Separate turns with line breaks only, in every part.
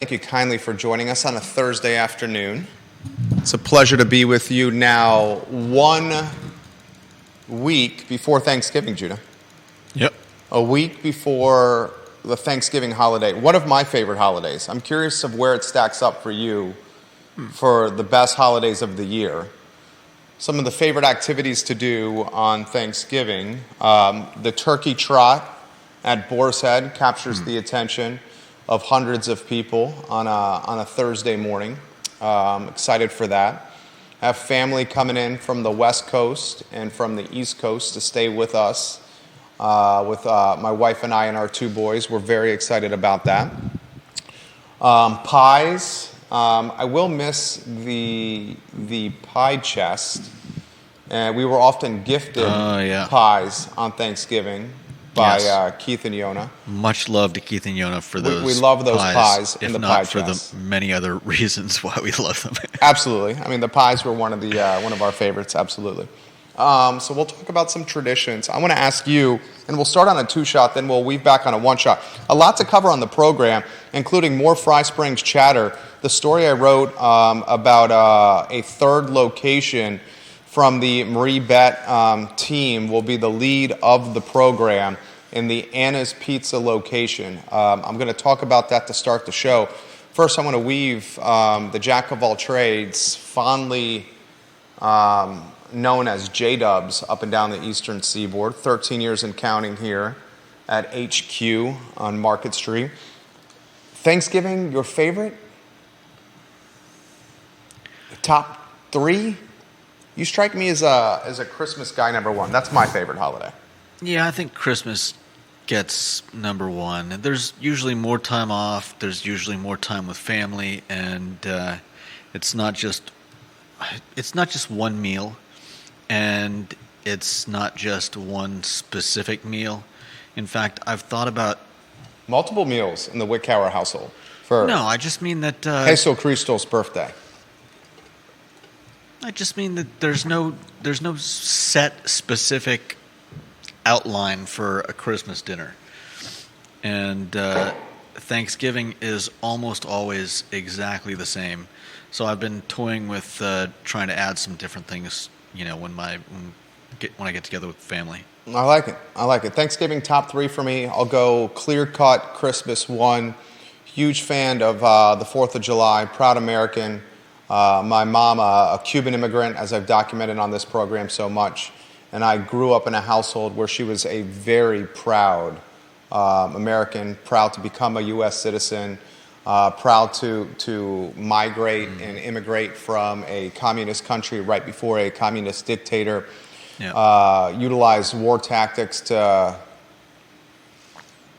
Thank you kindly for joining us on a Thursday afternoon. It's a pleasure to be with you now 1 week before Thanksgiving, Judah.
Yep.
A week before the Thanksgiving holiday. One of my favorite holidays. I'm curious of where it stacks up for you for the best holidays of the year. Some of the favorite activities to do on Thanksgiving. The turkey trot at Boar's Head captures the attention of hundreds of people on a Thursday morning. Excited for that. I have family coming in from the West Coast and from the East Coast to stay with us, with my wife and I and our 2 boys. We're very excited about that. Pies. I will miss the pie chest. We were often gifted pies on Thanksgiving by Keith and Yona.
Much love to Keith and Yona for those.
We love those pies in the pie chest.
If not for the many other reasons why we love them.
Absolutely. I mean, the pies were one of our favorites. Absolutely. So we'll talk about some traditions. I want to ask you, and we'll start on a 2-shot, then we'll weave back on a 1-shot. A lot to cover on the program, including more Fry Springs chatter. The story I wrote about a third location from the Marie Bet team will be the lead of the program in the Anna's Pizza location. I'm going to talk about that to start the show. First, I want to weave the jack of all trades, fondly known as J-Dubs up and down the eastern seaboard, 13 years and counting here at HQ on Market Street. Thanksgiving, your favorite? Top 3? You strike me as a Christmas guy, number 1. That's my favorite holiday.
Yeah, I think Christmas gets number 1. There's usually more time off. There's usually more time with family, and it's not just one meal, and it's not just one specific meal. In fact, I've thought about
multiple meals in the Wickower household for
No, I just mean that
Jesu Cristo's birthday.
I just mean that there's no set specific outline for a Christmas dinner, and Thanksgiving is almost always exactly the same. So I've been toying with trying to add some different things, when I get together with family.
I like it. Thanksgiving top 3 for me. I'll go clear cut. Christmas 1. Huge fan of the 4th of July. Proud American. My mom, a Cuban immigrant, as I've documented on this program so much, and I grew up in a household where she was a very proud American, proud to become a U.S. citizen, proud to migrate and immigrate from a communist country right before a communist dictator, utilized war tactics to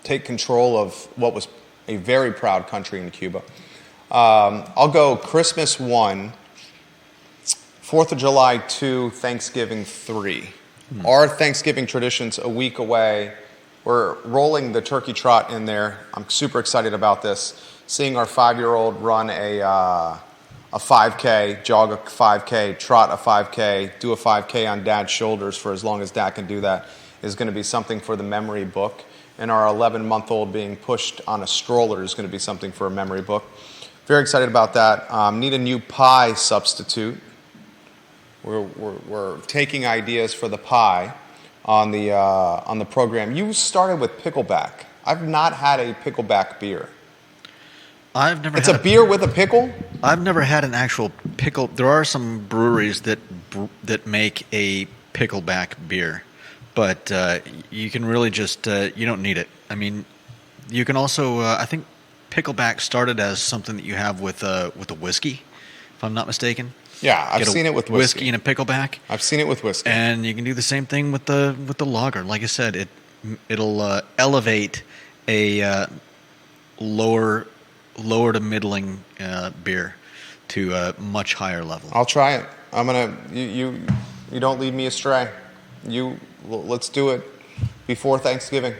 take control of what was a very proud country in Cuba. I'll go Christmas 1, 4th of July 2, Thanksgiving 3. Our Thanksgiving tradition's a week away. We're rolling the turkey trot in there. I'm super excited about this. Seeing our 5-year-old run a 5K, jog a 5K, trot a 5K, do a 5K on Dad's shoulders for as long as Dad can do that is going to be something for the memory book. And our 11-month-old being pushed on a stroller is going to be something for a memory book. Very excited about that. Need a new pie substitute. We're taking ideas for the pie on the program. You started with pickleback. I've not had a pickleback beer. It's a beer with a pickle?
I've never had an actual pickle. There are some breweries that make a pickleback beer, but you can really just you don't need it. I mean, you can also I think pickleback started as something that you have with a whiskey, if I'm not mistaken.
Yeah, I've seen it with
whiskey and a pickleback.
I've seen it with whiskey,
and you can do the same thing with the lager. Like I said, it'll elevate a lower to middling beer to a much higher level.
I'll try it. I'm gonna you don't lead me astray. Let's do it before Thanksgiving.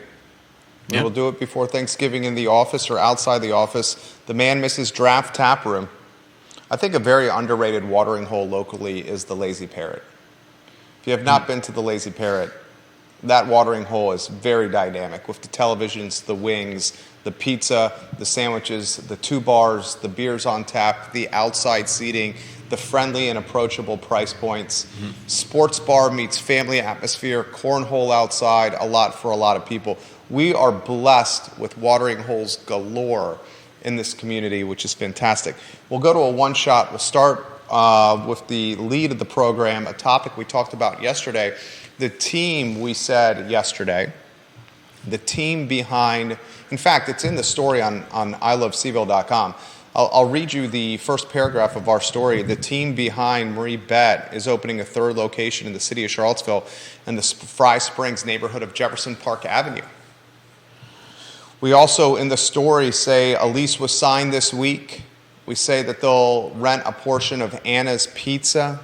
Yeah.
We'll do it before Thanksgiving in the office or outside the office. The Man Mrs. Draft Tap Room. I think a very underrated watering hole locally is the Lazy Parrot. If you have not been to the Lazy Parrot, that watering hole is very dynamic with the televisions, the wings, the pizza, the sandwiches, the 2 bars, the beers on tap, the outside seating, the friendly and approachable price points. Sports bar meets family atmosphere, cornhole outside, a lot for a lot of people. We are blessed with watering holes galore in this community, which is fantastic. We'll go to a one-shot. We'll start with the lead of the program, a topic we talked about yesterday. The team, we said yesterday, the team behind, in fact, it's in the story on ilovecville.com. I'll read you the first paragraph of our story. The team behind Marie Bett is opening a 3rd location in the city of Charlottesville in the Fry Springs neighborhood of Jefferson Park Avenue. We also, in the story, say a lease was signed this week. We say that they'll rent a portion of Anna's Pizza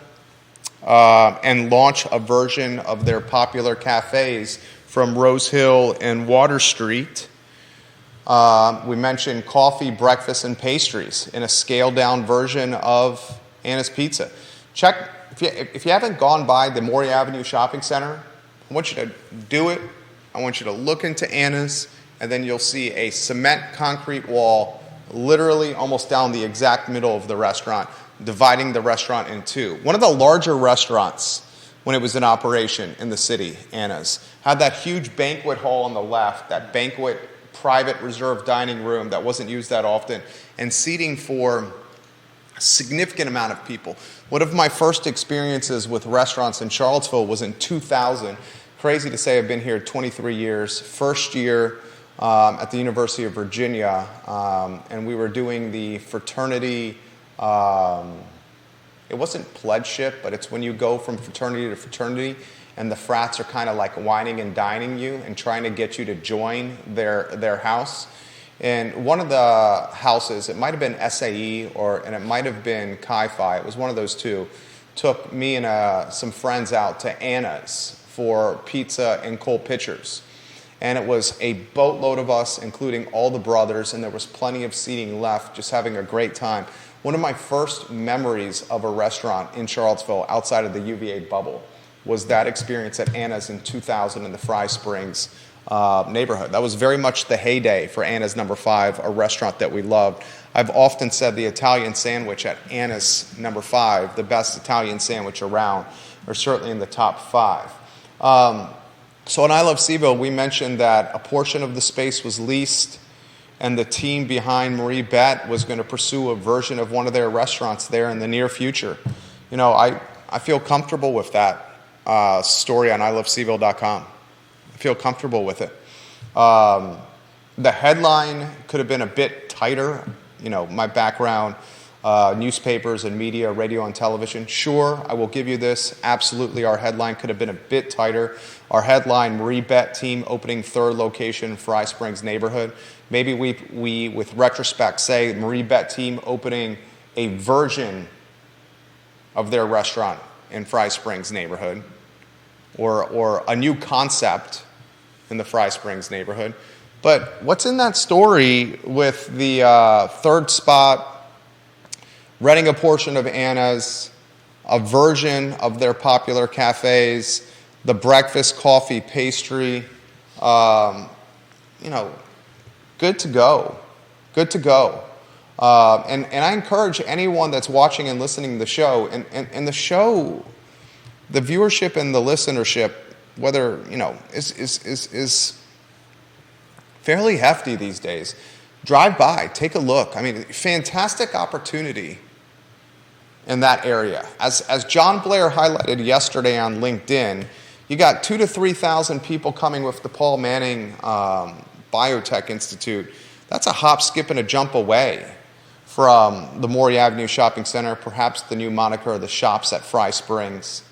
and launch a version of their popular cafes from Rose Hill and Water Street. We mentioned coffee, breakfast, and pastries in a scaled-down version of Anna's Pizza. Check, if you haven't gone by the Maury Avenue Shopping Center, I want you to do it. I want you to look into Anna's, and then you'll see a cement concrete wall literally almost down the exact middle of the restaurant, dividing the restaurant in 2. One of the larger restaurants when it was in operation in the city, Anna's, had that huge banquet hall on the left, that banquet private reserved dining room that wasn't used that often, and seating for a significant amount of people. One of my first experiences with restaurants in Charlottesville was in 2000. Crazy to say, I've been here 23 years. First year at the University of Virginia, and we were doing the fraternity, it wasn't pledgeship, but it's when you go from fraternity to fraternity, and the frats are kind of like wining and dining you and trying to get you to join their house. And one of the houses, it might have been SAE and it might have been Chi-Fi, it was one of those two, took me and some friends out to Anna's for pizza and cold pitchers. And it was a boatload of us, including all the brothers, and there was plenty of seating left, just having a great time. One of my first memories of a restaurant in Charlottesville outside of the UVA bubble was that experience at Anna's in 2000 in the Fry Springs neighborhood. That was very much the heyday for Anna's Number 5, a restaurant that we loved. I've often said the Italian sandwich at Anna's Number 5, the best Italian sandwich around, or certainly in the top 5. So in I Love CVille, we mentioned that a portion of the space was leased, and the team behind Marie Bett was going to pursue a version of one of their restaurants there in the near future. You know, I feel comfortable with that story on ilovecville.com. I feel comfortable with it. The headline could have been a bit tighter. You know, my background, newspapers and media, radio and television. Sure, I will give you this. Absolutely, our headline could have been a bit tighter. Our headline, Marie Bett team opening 3rd location in Fry Springs neighborhood. Maybe we with retrospect, say Marie Bett team opening a version of their restaurant in Fry Springs neighborhood, or a new concept in the Fry Springs neighborhood. But what's in that story with the 3rd spot, renting a portion of Anna's, a version of their popular cafes, the breakfast, coffee, pastry, good to go. Good to go. And I encourage anyone that's watching and listening to the show, and the show, the viewership and the listenership, whether, is fairly hefty these days. Drive by, take a look. I mean, fantastic opportunity in that area. As John Blair highlighted yesterday on LinkedIn, you got 2,000 to 3,000 people coming with the Paul Manning Biotech Institute. That's a hop, skip, and a jump away from the Maury Avenue Shopping Center, perhaps the new moniker of the Shops at Fry Springs.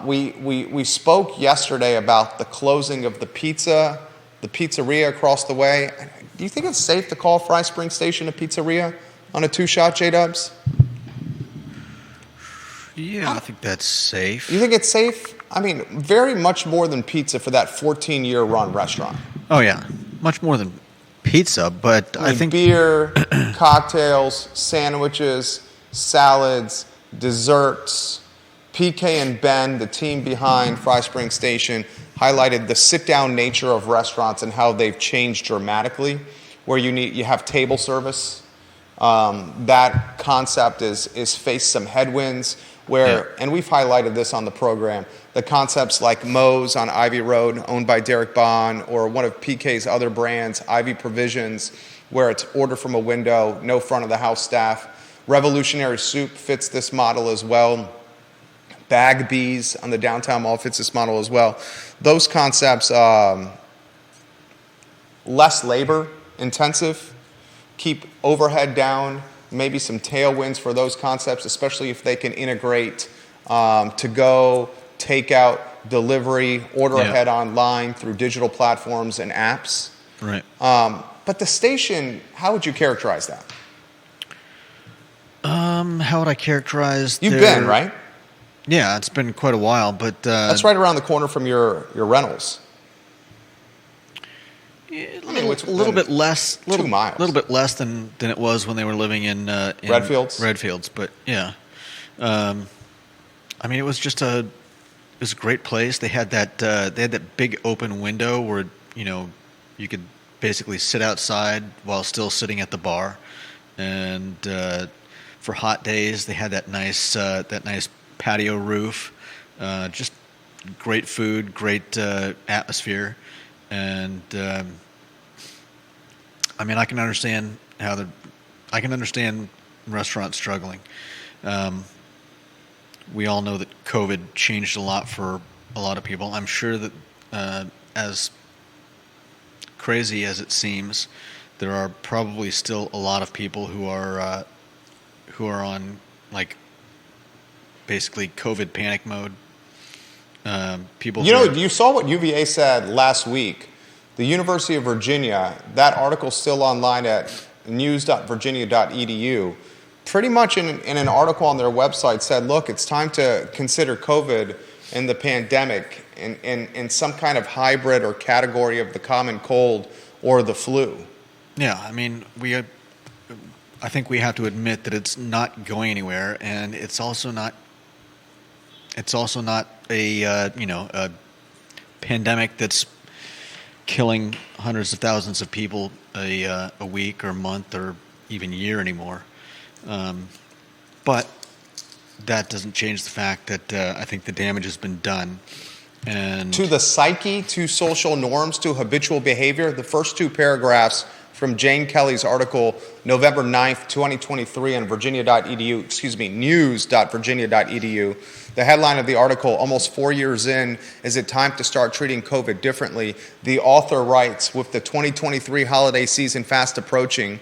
We spoke yesterday about the closing of the pizzeria across the way. Do you think it's safe to call Fry Springs Station a pizzeria on a 2-shot, J-Dubs?
Yeah, I think that's safe.
You think it's safe? I mean, very much more than pizza for that 14-year run restaurant.
Oh, yeah. Much more than pizza, but I think
beer, cocktails, sandwiches, salads, desserts. PK and Ben, the team behind Fry Springs Station, highlighted the sit-down nature of restaurants and how they've changed dramatically, where you have table service. That concept is faced some headwinds where, and we've highlighted this on the program, the concepts like Moe's on Ivy Road, owned by Derek Bond, or one of PK's other brands, Ivy Provisions, where it's order from a window, no front of the house staff. Revolutionary Soup fits this model as well. Bag Bees on the downtown mall fits this model as well. Those concepts, less labor intensive, keep overhead down, maybe some tailwinds for those concepts, especially if they can integrate to-go, takeout, delivery, order ahead online through digital platforms and apps.
Right.
But the station, how would you characterize that?
How would I characterize?
You've been, right?
Yeah, it's been quite a while, but
that's right around the corner from your rentals.
A little bit less,
2 miles.
A little bit less than it was when they were living in Redfields, but yeah. I mean, it was just a great place. They had that big open window where you could basically sit outside while still sitting at the bar, and for hot days they had that nice patio roof. Just great food, great atmosphere, and I mean, I can understand restaurants struggling. We all know that COVID changed a lot for a lot of people. I'm sure that as crazy as it seems, there are probably still a lot of people who are on like basically COVID panic mode. People.
You saw what UVA said last week. The University of Virginia, that article's still online at news.virginia.edu. Pretty much in an article on their website said, look, it's time to consider COVID and the pandemic in some kind of hybrid or category of the common cold or the flu.
Yeah, I mean, I think we have to admit that it's not going anywhere, and it's also not a pandemic that's killing hundreds of thousands of people a week or month or even year anymore. But that doesn't change the fact that I think the damage has been done. And
to the psyche, to social norms, to habitual behavior, the first 2 paragraphs from Jane Kelly's article, November 9th, 2023 on news.virginia.edu. The headline of the article, almost 4 years in, is it time to start treating COVID differently? The author writes, with the 2023 holiday season fast approaching,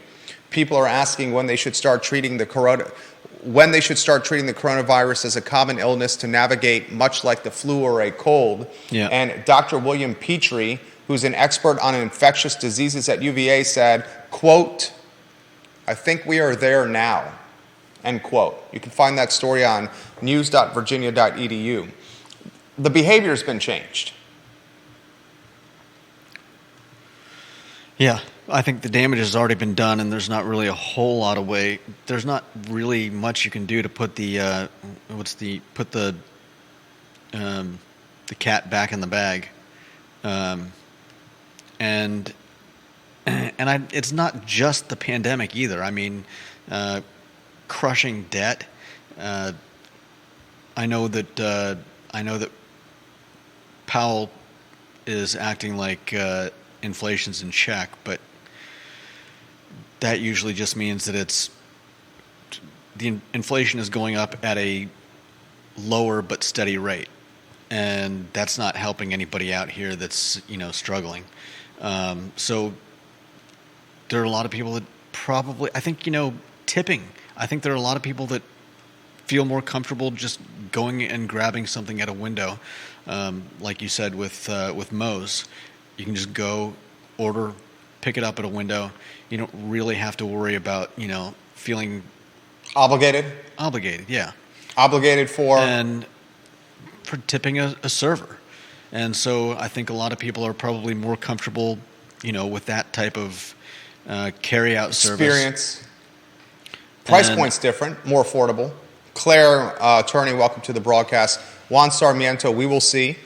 people are asking when they should start treating the coronavirus as a common illness to navigate, much like the flu or a cold.
Yeah.
And Dr. William Petrie, who's an expert on infectious diseases at UVA, said, quote, I think we are there now, end quote. You can find that story on news.virginia.edu. The behavior's been changed.
Yeah, I think the damage has already been done, and there's not really a whole lot of there's not really much you can do to put the cat back in the bag. And it's not just the pandemic either. I mean, crushing debt. I know that Powell is acting like inflation's in check, but that usually just means that the inflation is going up at a lower but steady rate, and that's not helping anybody out here that's struggling. So there are a lot of people that probably, I think, tipping. I think there are a lot of people that feel more comfortable just going and grabbing something at a window, like you said with Moe's. You can just go, order, pick it up at a window. You don't really have to worry about feeling
Obligated,
yeah.
Obligated for
tipping a server. And so I think a lot of people are probably more comfortable, with that type of carry-out service.
Experience. Price point's different, more affordable. Claire, attorney, welcome to the broadcast. Juan Sarmiento, we will see.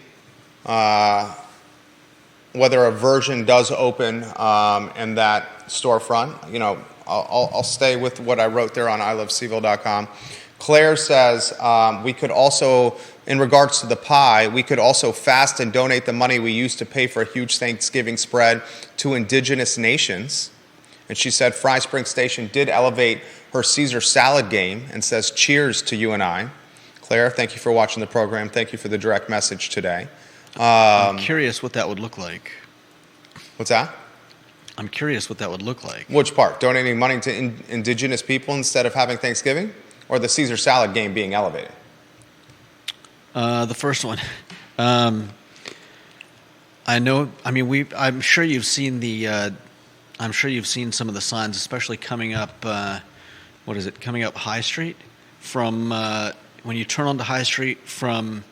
whether a version does open in that storefront. You know, I'll stay with what I wrote there on ilovecville.com. Claire says we could also, in regards to the pie, we could also fast and donate the money we used to pay for a huge Thanksgiving spread to indigenous nations. And she said Fry Spring Station did elevate her Caesar salad game and says cheers to you and I. Claire, thank you for watching the program. Thank you for the direct message today.
I'm curious what that would look like.
What's that?
I'm curious what that would look like.
Which part? Donating money to indigenous people instead of having Thanksgiving? Or the Caesar salad game being elevated?
The first one. I know. I mean, I'm sure you've seen the. I'm sure you've seen some of the signs, especially coming up. What is it? Coming up High Street from when you turn onto High Street from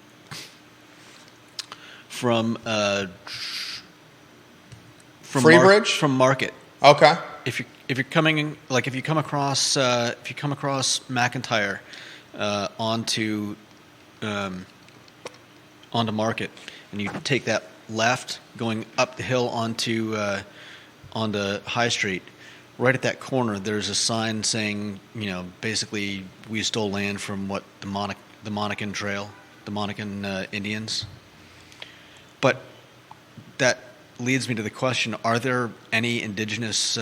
Freebridge?
From Market.
Okay.
If you come across McIntyre onto Market, and you take that left going up the hill onto High Street, right at that corner there's a sign saying, you know, basically we stole land from what the Monacan Trail, the Monacan Indians. But that leads me to the question: are there any indigenous?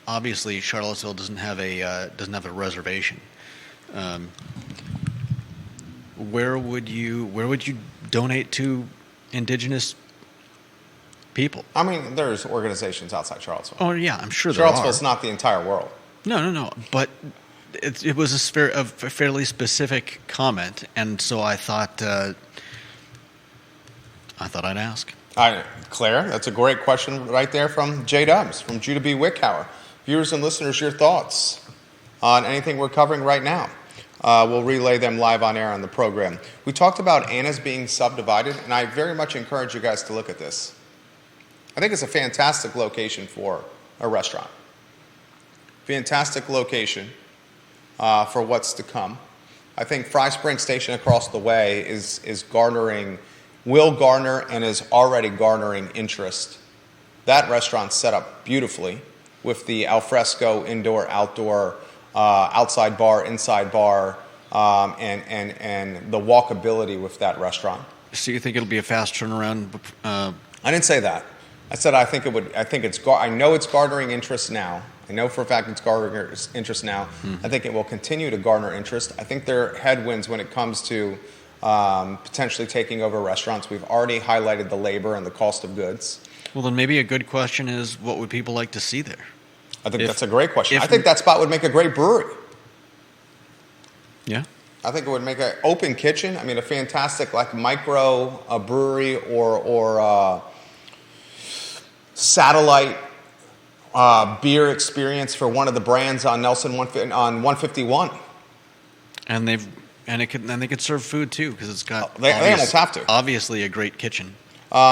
Obviously, Charlottesville doesn't have a reservation. Where would you donate to indigenous people?
I mean, there's organizations outside Charlottesville.
Oh yeah, I'm sure there are.
Charlottesville's not the entire world.
No. But it was a fairly specific comment, and so I thought I'd ask.
Claire, that's a great question right there from J Dubs, from Judah B. Wickhauer. Viewers and listeners, your thoughts on anything we're covering right now. We'll relay them live on air on the program. We talked about Anna's being subdivided, and I very much encourage you guys to look at this. I think it's a fantastic location for a restaurant. Fantastic location for what's to come. I think Fry Spring Station across the way will garner and is already garnering interest. That restaurant's set up beautifully with the alfresco indoor, outdoor, outside bar, inside bar, and the walkability with that restaurant.
So you think it'll be a fast turnaround?
I didn't say that. I said I think it would. I know it's garnering interest now. I know for a fact it's garnering interest now. Mm-hmm. I think it will continue to garner interest. I think there are headwinds when it comes to potentially taking over restaurants. We've already highlighted the labor and the cost of goods.
Well, then maybe a good question is, what would people like to see there?
I think that's a great question. I think that spot would make a great brewery.
Yeah.
I think it would make an open kitchen. I mean, a fantastic micro brewery or satellite beer experience for one of the brands on Nelson on 151.
And they could serve food too, because it's got
they almost have to.
Obviously a great kitchen.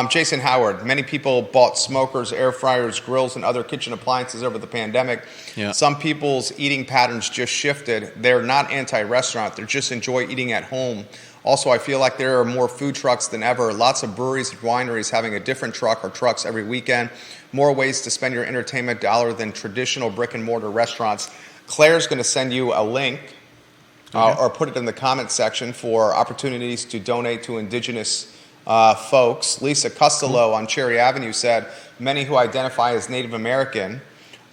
Jason Howard, many people bought smokers, air fryers, grills, and other kitchen appliances over the pandemic.
Yeah.
Some people's eating patterns just shifted. They're not anti-restaurant. They just enjoy eating at home. Also, I feel like there are more food trucks than ever. Lots of breweries and wineries having a different truck or trucks every weekend. More ways to spend your entertainment dollar than traditional brick-and-mortar restaurants. Claire's going to send you a link or put it in the comment section for opportunities to donate to indigenous folks. Lisa Costello on Cherry Avenue said, many who identify as Native American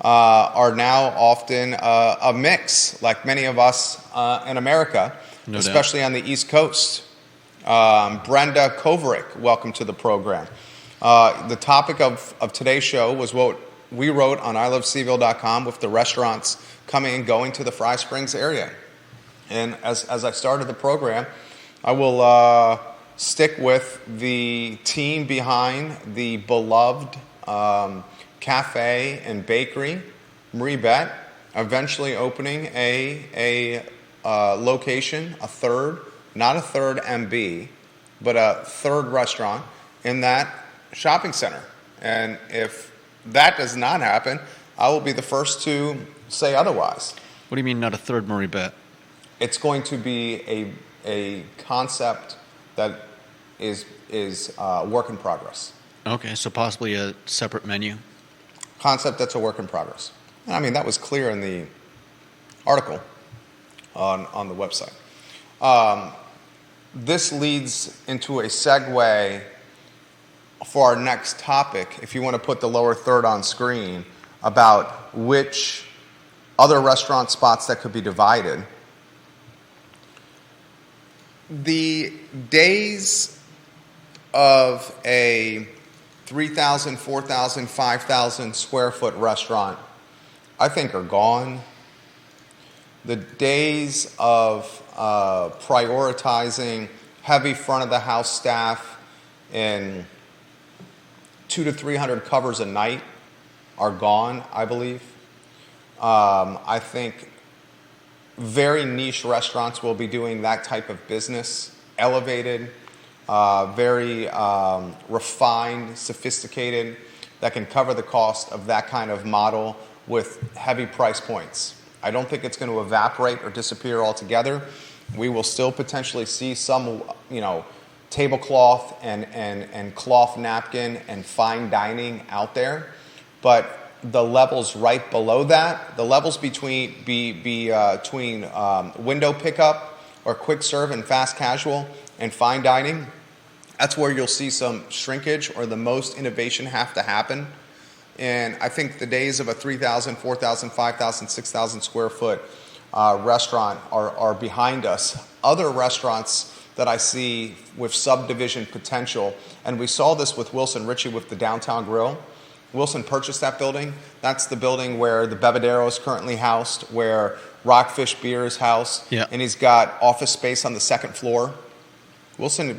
are now often a mix, like many of us in America, especially on the East Coast. Brenda Kovaric, welcome to the program. The topic of today's show was what we wrote on ilovecville.com with the restaurants coming and going to the Fry Springs area. And as I started the program, I will stick with the team behind the beloved cafe and bakery, Marie Bette, eventually opening a location, not a third MB, but a third restaurant in that shopping center. And if that does not happen, I will be the first to say otherwise.
What do you mean not a third Marie Bette?
It's going to be a concept that is work in progress.
Okay, so possibly a separate menu.
Concept that's a work in progress. I mean, that was clear in the article on the website. This leads into a segue for our next topic, if you want to put the lower third on screen, about which other restaurant spots that could be divided. The days of a 3,000, 4,000, 5,000 square foot restaurant, I think, are gone. The days of prioritizing heavy front of the house staff and 200 to 300 covers a night are gone, I believe. I think very niche restaurants will be doing that type of business, elevated, very refined, sophisticated, that can cover the cost of that kind of model with heavy price points. I don't think it's going to evaporate or disappear altogether. We will still potentially see some, tablecloth and cloth napkin and fine dining out there, but the levels right below that, the levels between window pickup or quick serve and fast casual and fine dining, that's where you'll see some shrinkage or the most innovation have to happen. And I think the days of a 3,000, 4,000, 5,000, 6,000 square foot restaurant are behind us. Other restaurants that I see with subdivision potential, and we saw this with Wilson Ritchie with the Downtown Grill. Wilson purchased that building. That's the building where the Bevadero is currently housed, where Rockfish Beer is housed, and he's got office space on the second floor. Wilson,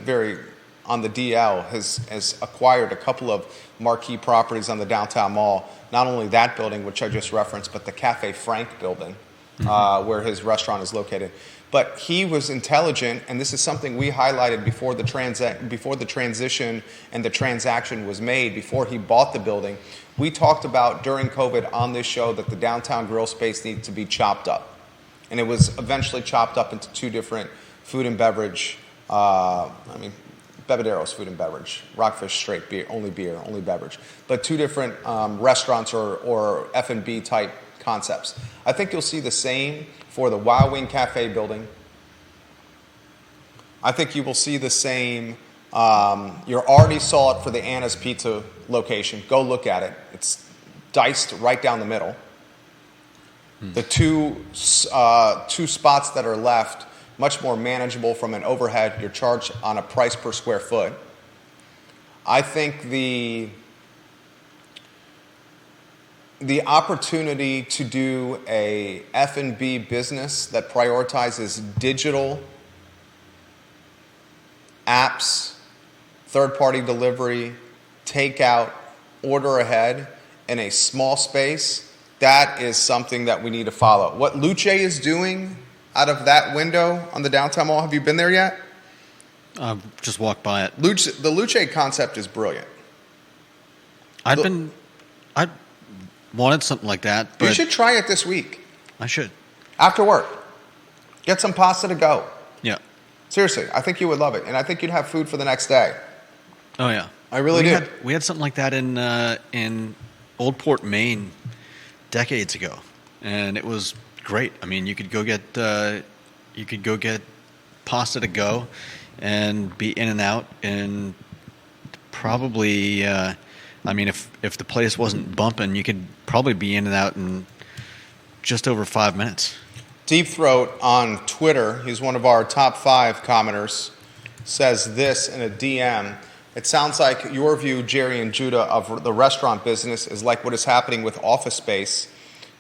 on the DL, has acquired a couple of marquee properties on the downtown mall. Not only that building, which I just referenced, but the Cafe Frank building, where his restaurant is located. But he was intelligent, and this is something we highlighted before the transition and the transaction was made, before he bought the building. We talked about during COVID on this show that the downtown grill space needed to be chopped up. And it was eventually chopped up into two different food and beverage, Bevadero's food and beverage, Rockfish straight beer, only beverage. But two different restaurants or F&B type concepts. I think you'll see the same for the Wild Wing Cafe building. I think you will see the same. You already saw it for the Anna's Pizza location. Go look at it. It's diced right down the middle. The two spots that are left, much more manageable from an overhead. You're charged on a price per square foot. I think the opportunity to do a F&B business that prioritizes digital apps, third-party delivery, takeout, order ahead in a small space, that is something that we need to follow. What Luce is doing out of that window on the downtown mall, have you been there yet?
I've just walked by it.
The Luce concept is brilliant.
I wanted something like that. But
you should try it this week.
I should.
After work. Get some pasta to go.
Yeah.
Seriously, I think you would love it. And I think you'd have food for the next day.
Oh, yeah.
I really do.
We had something like that in Old Port, Maine, decades ago. And it was great. I mean, you could go get pasta to go and be in and out in probably... if the place wasn't bumping, you could probably be in and out in just over 5 minutes.
Deep Throat on Twitter, he's one of our top 5 commenters, says this in a DM. It sounds like your view, Jerry and Judah, of the restaurant business is like what is happening with office space.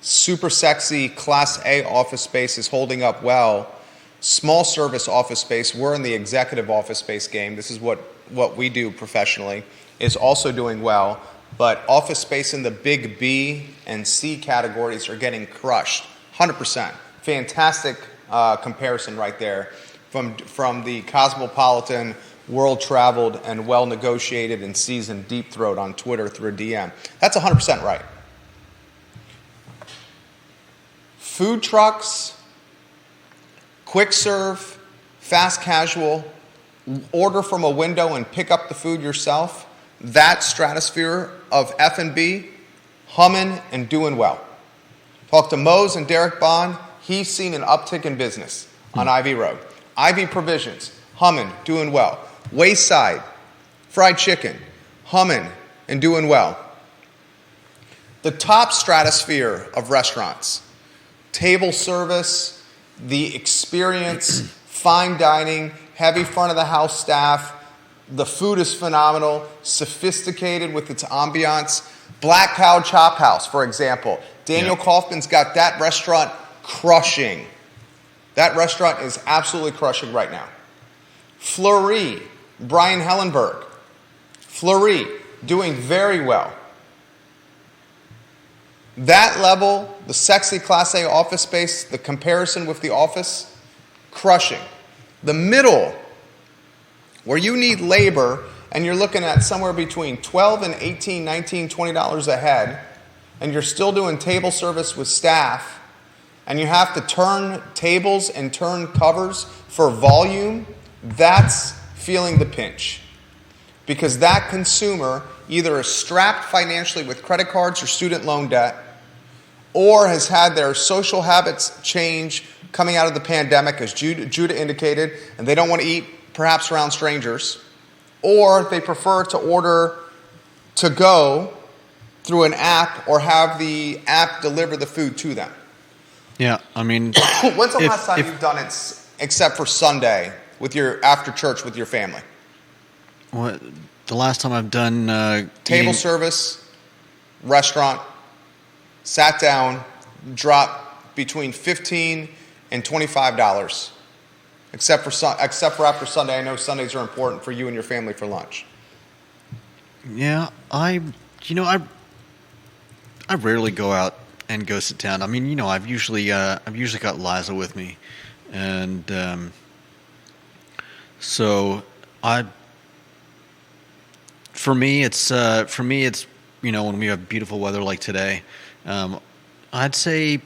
Super sexy Class A office space is holding up well. Small service office space, we're in the executive office space game. This is what we do professionally. Is also doing well, but office space in the big B and C categories are getting crushed, 100%. Fantastic comparison right there from the cosmopolitan, world-traveled, and well-negotiated and seasoned Deep Throat on Twitter through a DM. That's 100% right. Food trucks, quick serve, fast casual, order from a window and pick up the food yourself. that stratosphere of F&B humming and doing well. Talk to Mose and Derek Bond. He's seen an uptick in business on Ivy Road. Ivy Provisions, humming, doing well. Wayside, fried chicken, humming and doing well. The top stratosphere of restaurants, table service, the experience, fine dining, heavy front of the house staff. The food is phenomenal, sophisticated with its ambiance. Black Cow Chop House, for example. Daniel Kaufman's got that restaurant crushing. That restaurant is absolutely crushing right now. Fleury, Brian Hellenberg. Fleury, doing very well. That level, the sexy Class A office space, the comparison with the office, crushing. The middle, where you need labor, and you're looking at somewhere between $12 and $18, $19, $20 a head, and you're still doing table service with staff, and you have to turn tables and turn covers for volume, that's feeling the pinch. Because that consumer either is strapped financially with credit cards or student loan debt, or has had their social habits change coming out of the pandemic, as Judah indicated, and they don't want to eat perhaps around strangers, or they prefer to order to go through an app or have the app deliver the food to them.
Yeah, I mean...
When's the last time you've done it except for Sunday with your after church with your family?
What, the last time I've done...
Table service, restaurant, sat down, dropped between $15 and $25. Except for after Sunday. I know Sundays are important for you and your family for lunch.
Yeah, I rarely go out and go sit down. I mean, I've usually got Liza with me, and so for me it's when we have beautiful weather like today, I'd say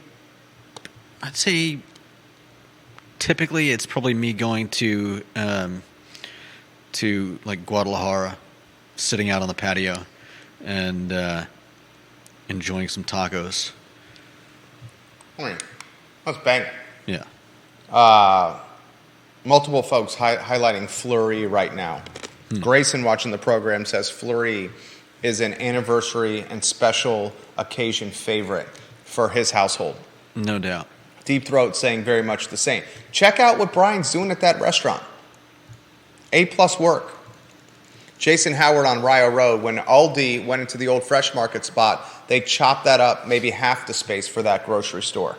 typically it's probably me going to like Guadalajara, sitting out on the patio and enjoying some tacos.
Let's bang it.
Yeah.
Multiple folks highlighting Fleury right now. Grayson, watching the program, says Fleury is an anniversary and special occasion favorite for his household.
No doubt.
Deep Throat saying very much the same. Check out what Brian's doing at that restaurant. A+ work. Jason Howard on Rio Road, when Aldi went into the old Fresh Market spot, they chopped that up, maybe half the space for that grocery store.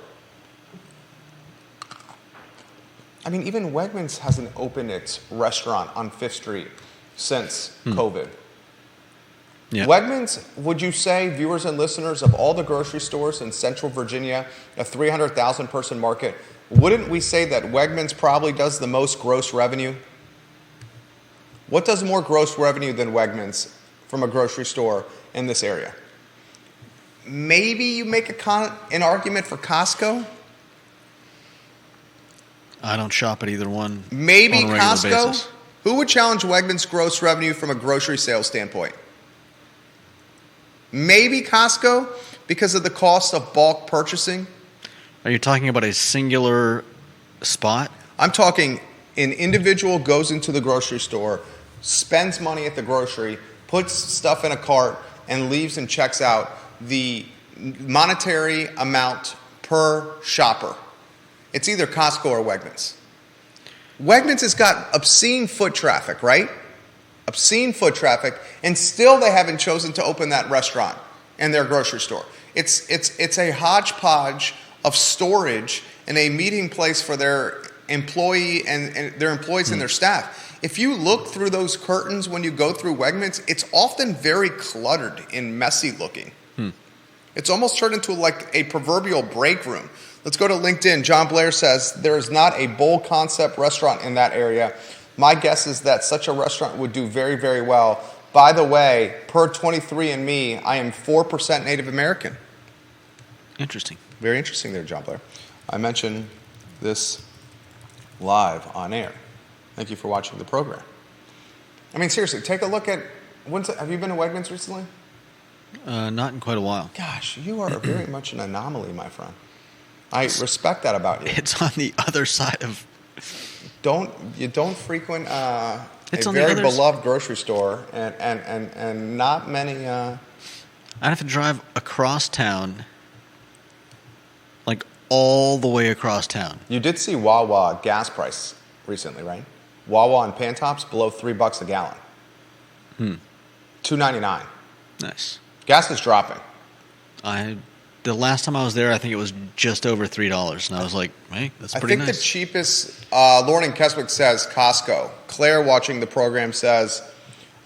I mean, even Wegmans hasn't opened its restaurant on 5th Street since COVID.
Yeah.
Wegmans, would you say, viewers and listeners, of all the grocery stores in Central Virginia, a 300,000 person market, wouldn't we say that Wegmans probably does the most gross revenue? What does more gross revenue than Wegmans from a grocery store in this area? Maybe you make an argument for Costco?
I don't shop at either one.
Maybe
on a regular
Costco?
basis.
Who would challenge Wegmans' gross revenue from a grocery sales standpoint? Maybe Costco, because of the cost of bulk purchasing.
Are you talking about a singular spot?
I'm talking an individual goes into the grocery store, spends money at the grocery, puts stuff in a cart, and leaves and checks out the monetary amount per shopper. It's either Costco or Wegmans. Wegmans has got obscene foot traffic, right? Obscene foot traffic, and still they haven't chosen to open that restaurant and their grocery store. It's a hodgepodge of storage and a meeting place for their employee and their employees and their staff. If you look through those curtains when you go through Wegmans, it's often very cluttered and messy looking. It's almost turned into like a proverbial break room. Let's go to LinkedIn. John Blair says there is not a bowl concept restaurant in that area. My guess is that such a restaurant would do very, very well. By the way, per 23andMe, I am 4% Native American.
Interesting.
Very interesting there, John Blair. I mentioned this live on air. Thank you for watching the program. I mean, seriously, take a look at Have you been to Wegmans recently?
Not in quite a while.
Gosh, you are very much an anomaly, my friend. I respect that about you.
It's on the other side of.
You don't frequent a
It's on
very
the other
beloved grocery store, and not many.
I'd have to drive across town, like all the way across town.
You did see Wawa gas price recently, right? Wawa and Pantops below $3 a gallon. $2.99.
Nice.
Gas is dropping.
The last time I was there, I think it was just over $3, and I was like, "Hey, that's pretty nice."
I think the cheapest. Lauren in Keswick says Costco. Claire, watching the program, says,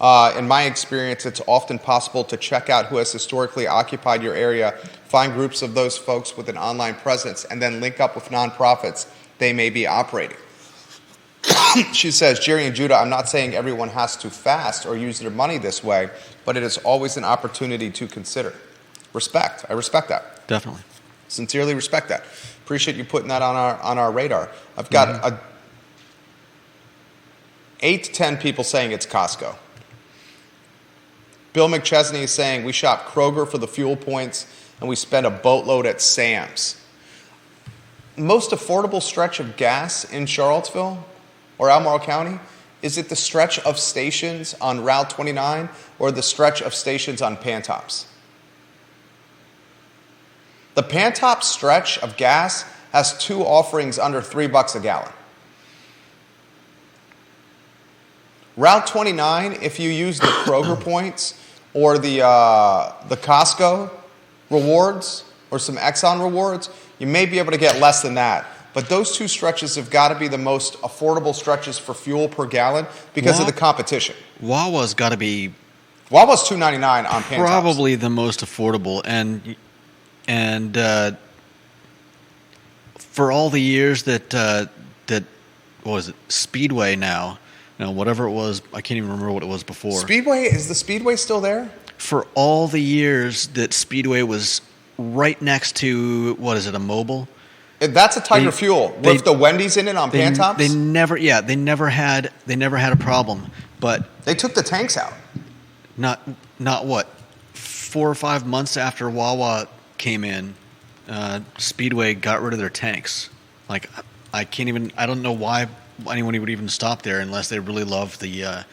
"In my experience, it's often possible to check out who has historically occupied your area, find groups of those folks with an online presence, and then link up with nonprofits they may be operating." She says, "Jerry and Judah, I'm not saying everyone has to fast or use their money this way, but it is always an opportunity to consider." Respect. I respect that.
Definitely.
Sincerely respect that. Appreciate you putting that on our radar. I've got 8 to 10 people saying it's Costco. Bill McChesney is saying we shop Kroger for the fuel points and we spend a boatload at Sam's. Most affordable stretch of gas in Charlottesville or Albemarle County, is it the stretch of stations on Route 29 or the stretch of stations on Pantops? The Pantops stretch of gas has 2 offerings under $3 a gallon. Route 29, if you use the Kroger points or the Costco rewards or some Exxon rewards, you may be able to get less than that. But those 2 stretches have got to be the most affordable stretches for fuel per gallon because of the competition.
Wawa's got to be
Wawa's $2.99 on Pantops.
probably the most affordable, and for all the years that what was it, Speedway now, whatever it was, I can't even remember what it was before.
Speedway, is the Speedway still there?
For all the years that Speedway was right next to, what is it, a Mobil?
That's a Tiger Fuel with the Wendy's in it on Pantops.
They never had a problem, but
they took the tanks out.
Not what, 4 or 5 months after Wawa came in, Speedway got rid of their tanks. Like, I don't know why anyone would even stop there unless they really love their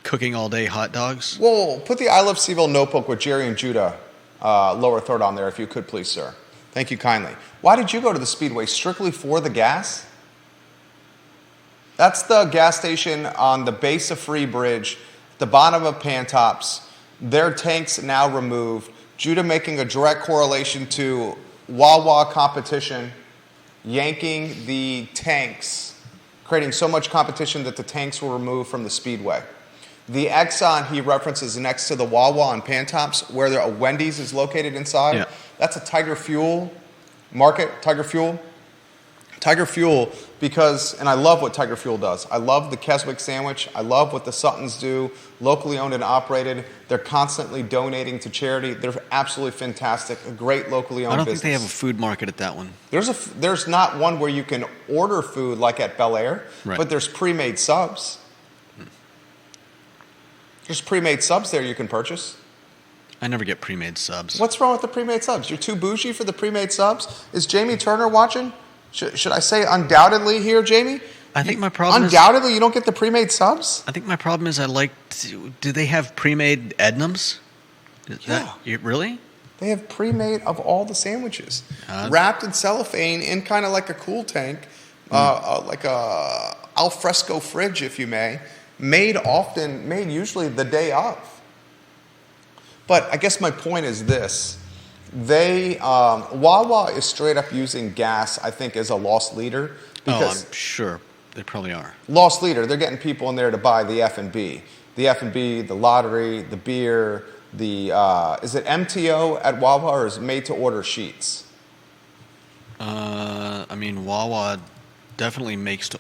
cooking all day hot dogs.
Well, put the I Love CVille notebook with Jerry and Judah lower third on there if you could, please, sir. Thank you kindly. Why did you go to the Speedway? Strictly for the gas? That's the gas station on the base of Free Bridge, the bottom of Pantops. Their tanks now removed. Judah making a direct correlation to Wawa competition, yanking the tanks, creating so much competition that the tanks were removed from the Speedway. The Exxon he references next to the Wawa on Pantops, where a Wendy's is located inside.
Yeah.
That's a Tiger Fuel market, Tiger Fuel. Tiger Fuel, because, and I love what Tiger Fuel does. I love the Keswick sandwich. I love what the Suttons do, locally owned and operated. They're constantly donating to charity. They're absolutely fantastic. A great locally owned business.
I don't think they have a food market at that one.
There's not one where you can order food like at Bel Air,
right,
but there's pre-made subs. There's pre-made subs there you can purchase.
I never get pre-made subs.
What's wrong with the pre-made subs? You're too bougie for the pre-made subs? Is Jamie Turner watching? Should I say undoubtedly here, Jamie?
I think my problem
undoubtedly you don't get the pre-made subs?
I think my problem is do they have pre-made Ednams? Really?
They have pre-made of all the sandwiches. Wrapped in cellophane in kind of like a cool tank, like a al fresco fridge, if you may. Made usually the day of. But I guess my point is this. Wawa is straight up using gas, I think, as a loss leader. Because
I'm sure they probably are.
Loss leader. They're getting people in there to buy the F&B. The F&B, the lottery, the beer, is it MTO at Wawa or is it made to order sheets?
Wawa definitely makes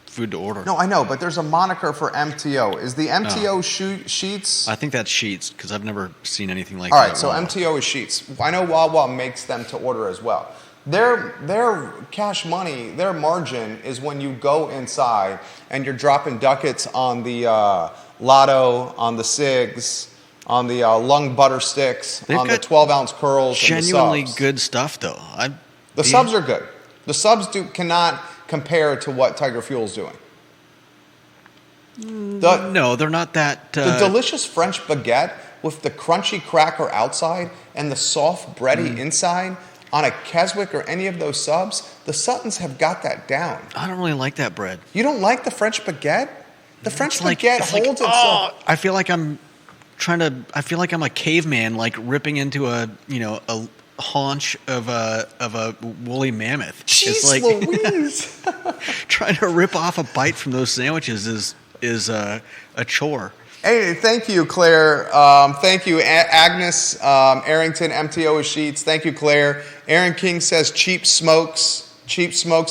food to order.
No, I know, but there's a moniker for MTO. Is the MTO sheets?
I think that's sheets because I've never seen anything like that.
All right, so MTO is sheets. I know Wawa makes them to order as well. Their cash money, their margin is when you go inside and you're dropping ducats on the Lotto, on the Cigs, on the lung butter sticks,
They've
on the
got
12-ounce curls,
genuinely
and the subs.
good stuff, though.
The subs are good. The subs cannot compare to what Tiger Fuel's doing.
No, they're not that.
The delicious French baguette with the crunchy cracker outside and the soft bready inside on a Keswick or any of those subs, the Suttons have got that down.
I don't really like that bread.
You don't like the French baguette? The French
It's like-
baguette
it's
holds
like,
itself.
I feel like I'm a caveman, like ripping into a haunch of a woolly mammoth.
Jeez
It's like
Louise.
trying to rip off a bite from those sandwiches is a chore.
Hey, thank you, Claire. Thank you, Agnes Arrington, MTO Sheets. Thank you, Claire. Aaron King says cheap smokes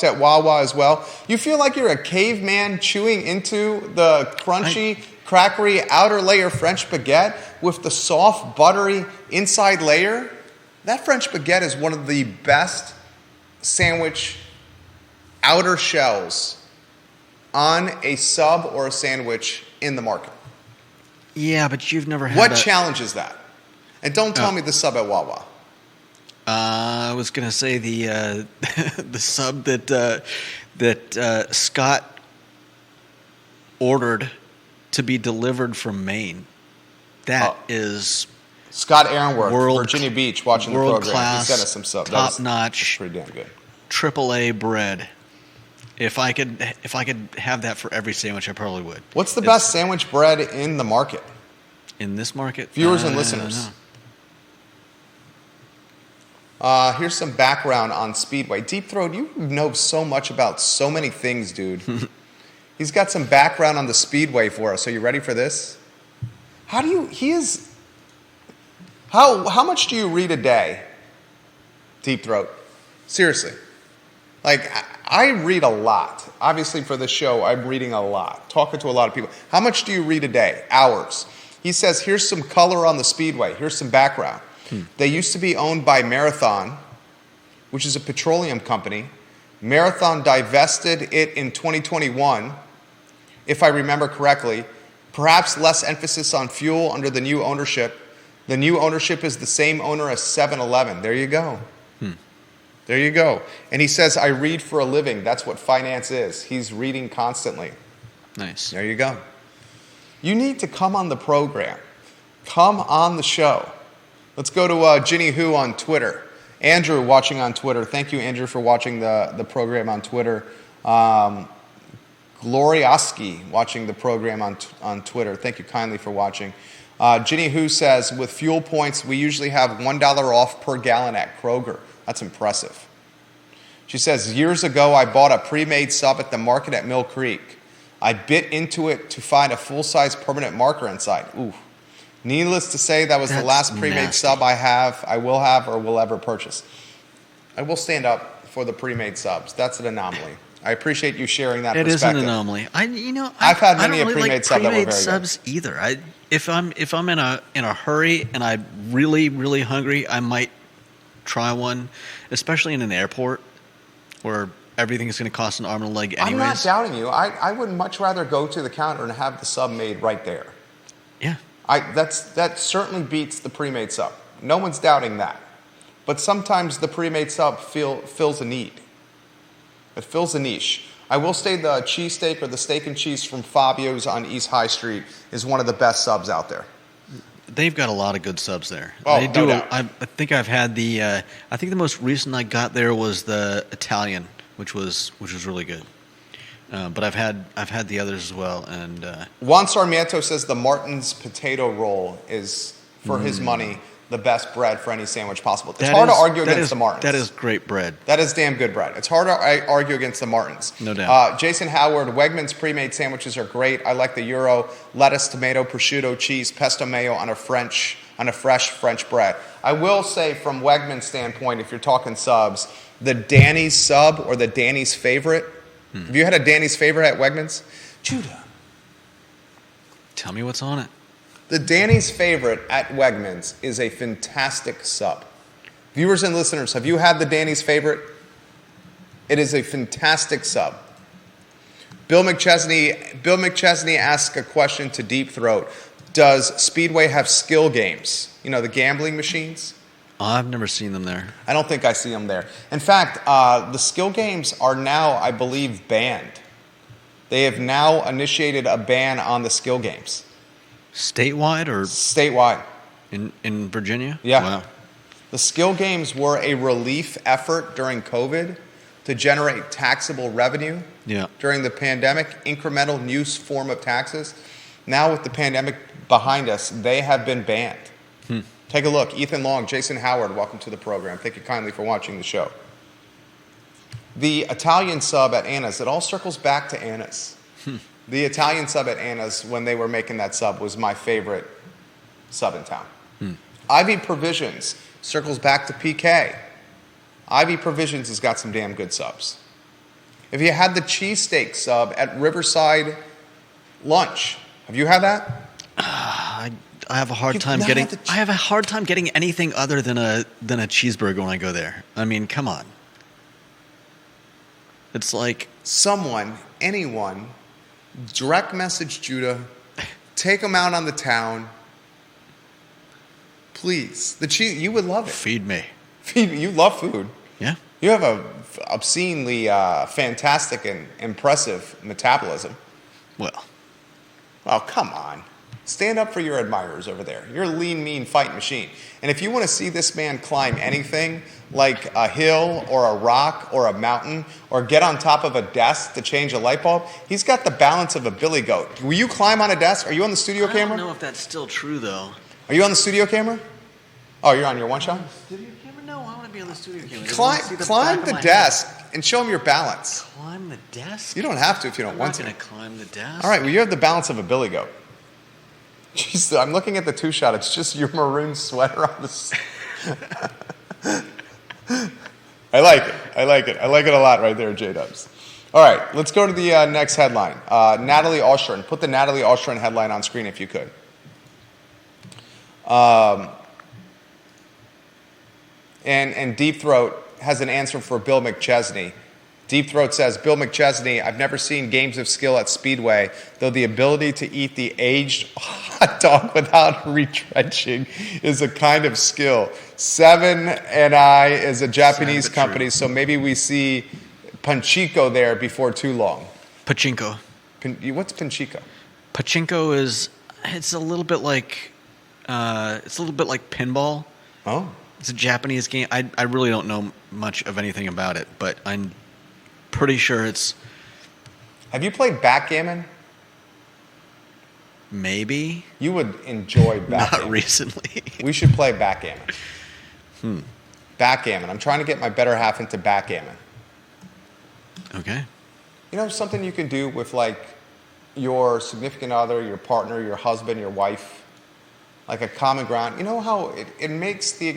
at Wawa as well. You feel like you're a caveman chewing into the crunchy, crackery outer layer French baguette with the soft, buttery inside layer? That French baguette is one of the best sandwich outer shells on a sub or a sandwich in the market.
Yeah, but you've never had
What challenges that? And don't tell
Oh.
me the sub at Wawa.
I was gonna say the the sub that Scott ordered to be delivered from Maine. That is
Scott Aaronworth,
World-
Virginia Beach, watching the
world
program.
class,
He sent us some sub. That
top
is
notch,
pretty damn good.
AAA bread. If I could have that for every sandwich, I probably would.
What's the best sandwich bread in the market?
In this market?
Viewers and
I
listeners.
don't know.
Here's some background on Speedway. Deep Throat, you know so much about so many things, dude. He's got some background on the Speedway for us. Are you ready for this? How much do you read a day, Deep Throat? Seriously. Like, I read a lot. Obviously, for this show, I'm reading a lot, talking to a lot of people. How much do you read a day? Hours. He says, here's some color on the Speedway. Here's some background. They used to be owned by Marathon, which is a petroleum company. Marathon divested it in 2021, if I remember correctly. Perhaps less emphasis on fuel under the new ownership. The new ownership is the same owner as 7-Eleven. There you go. There you go. And he says, I read for a living. That's what finance is. He's reading constantly.
Nice.
There you go. You need to come on the program. Come on the show. Let's go to Ginny Who on Twitter. Andrew watching on Twitter. Thank you, Andrew, for watching the program on Twitter. Glorioski watching the program on Twitter. Thank you kindly for watching. Ginny Who says, with fuel points, we usually have $1 off per gallon at Kroger. That's impressive. She says, years ago, I bought a pre-made sub at the market at Mill Creek. I bit into it to find a full-size permanent marker inside. Ooh. Needless to say, that was the
That's
last pre-made
nasty.
sub I will have, or will ever purchase. I will stand up for the pre-made subs. That's an anomaly. I appreciate you sharing that
It is
perspective.
an anomaly.
I've had
I
many
don't
a
really
pre-made
like
sub that were
pre-made
very good.
subs either. If I'm in a hurry and I'm really hungry, I might try one, especially in an airport where everything's going to cost an arm and a leg anyways.
I'm not doubting you. I would much rather go to the counter and have the sub made right there.
Yeah.
That certainly beats the pre-made sub. No one's doubting that. But sometimes the pre-made sub fills a need. It fills a niche. I will say the cheesesteak or the steak and cheese from Fabio's on East High Street is one of the best subs out there.
They've got a lot of good subs there.
Oh,
they
no
do.
doubt.
I think I've had I think the most recent I got there was the Italian, which was really good. But I've had the others as well. And
Juan Sarmiento says the Martin's potato roll is, for his money, the best bread for any sandwich possible. It's hard to argue against the Martins.
That is great bread.
That is damn good bread. It's hard to argue against the Martins.
No doubt.
Jason Howard, Wegmans pre-made sandwiches are great. I like the Euro, lettuce, tomato, prosciutto, cheese, pesto mayo on a fresh French bread. I will say from Wegmans' standpoint, if you're talking subs, the Danny's sub or the Danny's favorite. Have you had a Danny's favorite at Wegmans? Judah.
Tell me what's on it.
The Danny's favorite at Wegmans is a fantastic sub. Viewers and listeners, have you had the Danny's favorite? It is a fantastic sub. Bill McChesney asks a question to Deep Throat. Does Speedway have skill games? You know, the gambling machines?
Oh, I've never seen them there.
I don't think I see them there. In fact, the skill games are now, I believe, banned. They have now initiated a ban on the skill games.
Statewide or?
Statewide.
In Virginia?
Yeah.
Wow.
The skill games were a relief effort during COVID to generate taxable revenue during the pandemic, incremental new form of taxes. Now with the pandemic behind us, they have been banned. Take a look. Ethan Long, Jason Howard, welcome to the program. Thank you kindly for watching the show. The Italian sub at Anna's, it all circles back to Anna's. The Italian sub at Anna's, when they were making that sub, was my favorite sub in town. Ivy Provisions circles back to PK. Ivy Provisions has got some damn good subs. If you had the cheesesteak sub at Riverside Lunch, have you had that?
I have a hard time getting. I have a hard time getting anything other than a cheeseburger when I go there. I mean, come on. It's like
anyone, direct message Judah, take them out on the town. Please, the cheese, you would love it.
Feed me.
You love food.
Yeah.
You have a obscenely fantastic and impressive metabolism.
Well.
Oh, come on. Stand up for your admirers over there. You're a lean, mean fight machine. And if you want to see this man climb anything, like a hill or a rock or a mountain, or get on top of a desk to change a light bulb, he's got the balance of a billy goat. Will you climb on a desk? Are you on the studio camera?
I don't know if that's still true, though.
Are you on the studio camera? Oh, you're on your one shot?
Studio camera? No, I want to be on the studio camera.
Climb the desk and show him your balance.
Climb the desk?
You don't have to if you don't want to.
I'm not going to climb the desk.
All right, well, you have the balance of a billy goat. Jeez, I'm looking at the two shot. It's just your maroon sweater on the... I like it. I like it a lot right there, J-Dubs. All right, let's go to the next headline. Natalie Oschrin. Put the Natalie Oschrin headline on screen if you could. And Deep Throat has an answer for Bill McChesney. Deep Throat says, Bill McChesney, I've never seen games of skill at Speedway, though the ability to eat the aged hot dog without retrenching is a kind of skill. Seven and I is a Japanese company, so maybe we see Panchiko there before too long.
Pachinko.
What's Panchiko?
Pachinko is, it's a little bit like pinball.
Oh.
It's a Japanese game. I really don't know much of anything about it, but I'm pretty sure it's...
Have you played backgammon?
Maybe.
You would enjoy backgammon.
Not recently.
We should play backgammon. Backgammon. I'm trying to get my better half into backgammon.
Okay.
You know, something you can do with, like, your significant other, your partner, your husband, your wife, like a common ground. You know how it makes the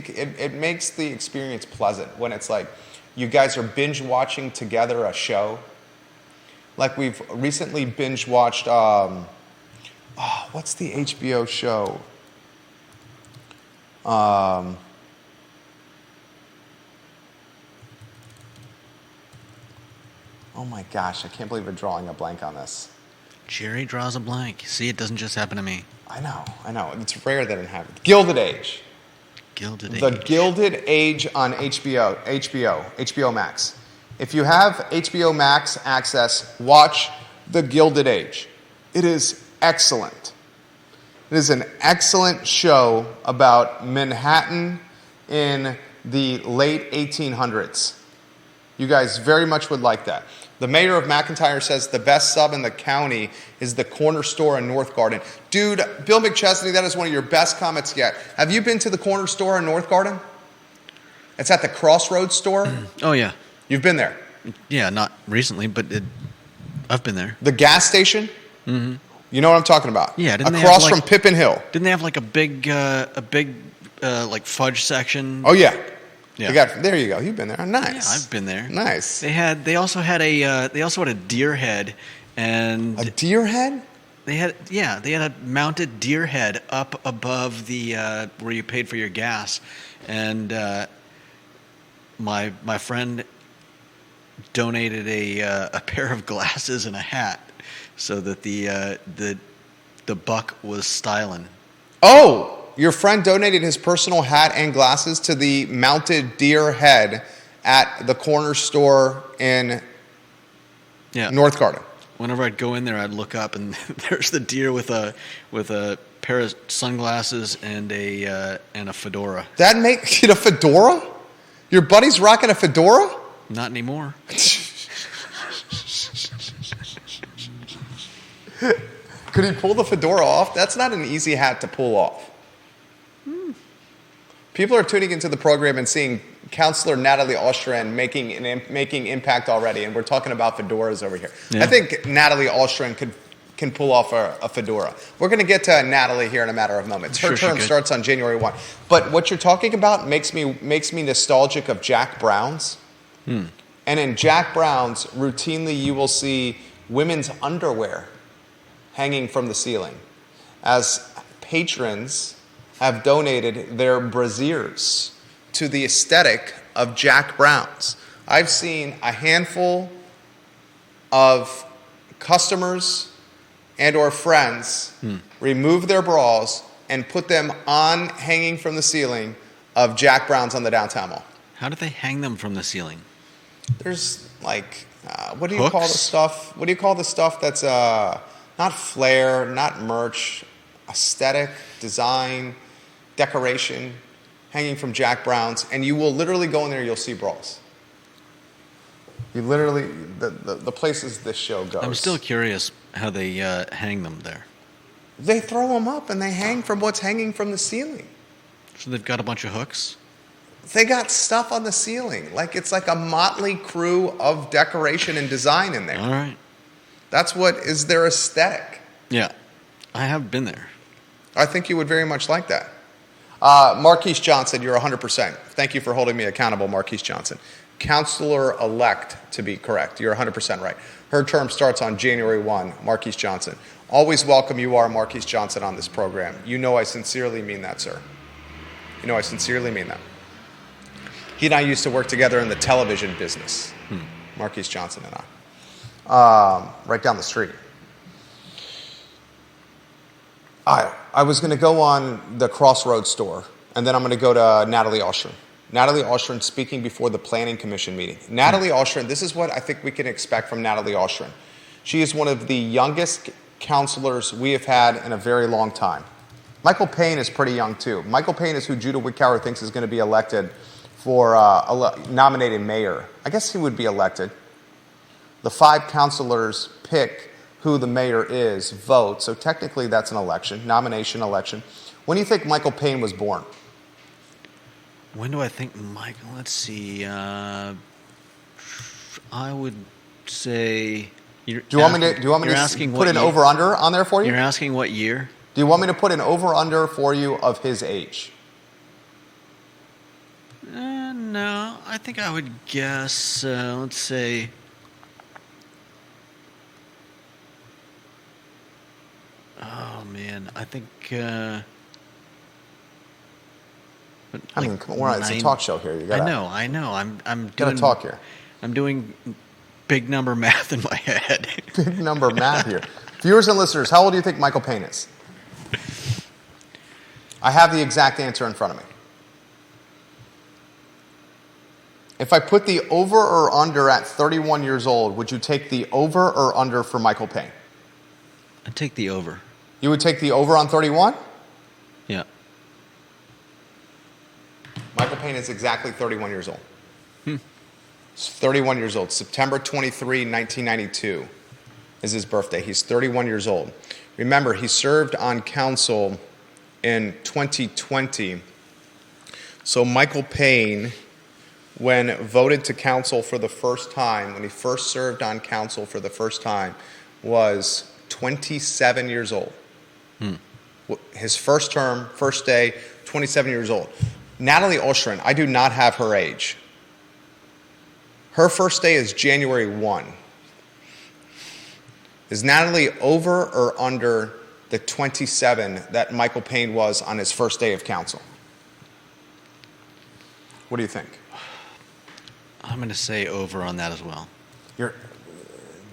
experience pleasant when it's like you guys are binge watching together a show. Like we've recently binge watched, what's the HBO show? Oh my gosh, I can't believe we're drawing a blank on this.
Jerry draws a blank. See, it doesn't just happen to me.
I know. It's rare that it happens. Gilded Age. The Gilded Age on HBO Max. If you have HBO Max access, watch The Gilded Age. It is excellent. It is an excellent show about Manhattan in the late 1800s. You guys very much would like that. The mayor of McIntyre says the best sub in the county is the corner store in North Garden. Dude, Bill McChesney, that is one of your best comments yet. Have you been to the corner store in North Garden? It's at the Crossroads store.
Oh, yeah.
You've been there?
Yeah, not recently, but I've been there.
The gas station? Mm-hmm. You know what I'm talking about?
Yeah.
Across from Pippin Hill.
Didn't they have like a big like fudge section?
Oh, yeah.
Yeah.
There you go. You've been there. Nice.
Yeah, I've been there.
Nice.
They also had a deer head, and
a deer head.
They had a mounted deer head up above the where you paid for your gas, and my friend donated a pair of glasses and a hat so that the buck was styling.
Oh, your friend donated his personal hat and glasses to the mounted deer head at the corner store in North Garden.
Whenever I'd go in there, I'd look up, and there's the deer with a pair of sunglasses and a fedora.
That make it a fedora? Your buddy's rocking a fedora?
Not anymore.
Could he pull the fedora off? That's not an easy hat to pull off. People are tuning into the program and seeing Councilor Natalie Oschrin making impact already, and we're talking about fedoras over here.
Yeah.
I think Natalie Oschrin can pull off a fedora. We're going to get to Natalie here in a matter of moments. Her term starts on January 1. But what you're talking about makes me nostalgic of Jack Brown's. And in Jack Brown's, routinely you will see women's underwear hanging from the ceiling as patrons have donated their brassieres to the aesthetic of Jack Brown's. I've seen a handful of customers and or friends remove their bras and put them on hanging from the ceiling of Jack Brown's on the downtown mall.
How do they hang them from the ceiling?
There's like, what do you call the stuff? What do you call the stuff that's not flair, not merch, aesthetic, design, decoration, hanging from Jack Brown's, and you will literally go in there, you'll see bras. You literally, the places this show goes.
I'm still curious how they hang them there.
They throw them up and they hang from what's hanging from the ceiling.
So they've got a bunch of hooks?
They got stuff on the ceiling. Like it's like a motley crew of decoration and design in there.
All right.
That's what is their aesthetic.
Yeah. I have been there.
I think you would very much like that. Marquise Johnson, you're 100%. Thank you for holding me accountable, Marquise Johnson. Councilor-elect, to be correct. You're 100% right. Her term starts on January 1, Marquise Johnson. Always welcome you are, Marquise Johnson, on this program. You know I sincerely mean that, sir. You know I sincerely mean that. He and I used to work together in the television business, Marquise Johnson and I, right down the street. I was going to go on the Crossroads store, and then I'm going to go to Natalie Oschrin. Natalie Oschrin speaking before the Planning Commission meeting. Natalie Oschrin, this is what I think we can expect from Natalie Oschrin. She is one of the youngest councilors we have had in a very long time. Michael Payne is pretty young, too. Michael Payne is who Judah Wickower thinks is going to be elected for nominated mayor. I guess he would be elected. The 5 councilors pick who the mayor is, vote. So technically that's an election, nomination election. When do you think Michael Payne was born?
When do I think Michael? Let's see. I would say.
Do you want me to put an over-under on there for you?
You're asking what year?
Do you want me to put an over-under for you of his age?
No, I think I would guess, let's say, oh man, I think,
I mean, come on, it's a talk show here. You gotta,
I know. I'm doing.
Gotta talk here.
I'm doing big number math in my head.
Big number math here. Viewers and listeners, how old do you think Michael Payne is? I have the exact answer in front of me. If I put the over or under at 31 years old, would you take the over or under for Michael Payne?
I'd take the over.
You would take the over on 31?
Yeah.
Michael Payne is exactly 31 years old. He's 31 years old. September 23, 1992 is his birthday. He's 31 years old. Remember, he served on council in 2020. So Michael Payne, when voted to council for the first time, when he first served on council for the first time, was 27 years old. His first term, first day, 27 years old. Natalie Oschrin, I do not have her age. Her first day is January 1. Is Natalie over or under the 27 that Michael Payne was on his first day of council? What do you think?
I'm going to say over on that as well.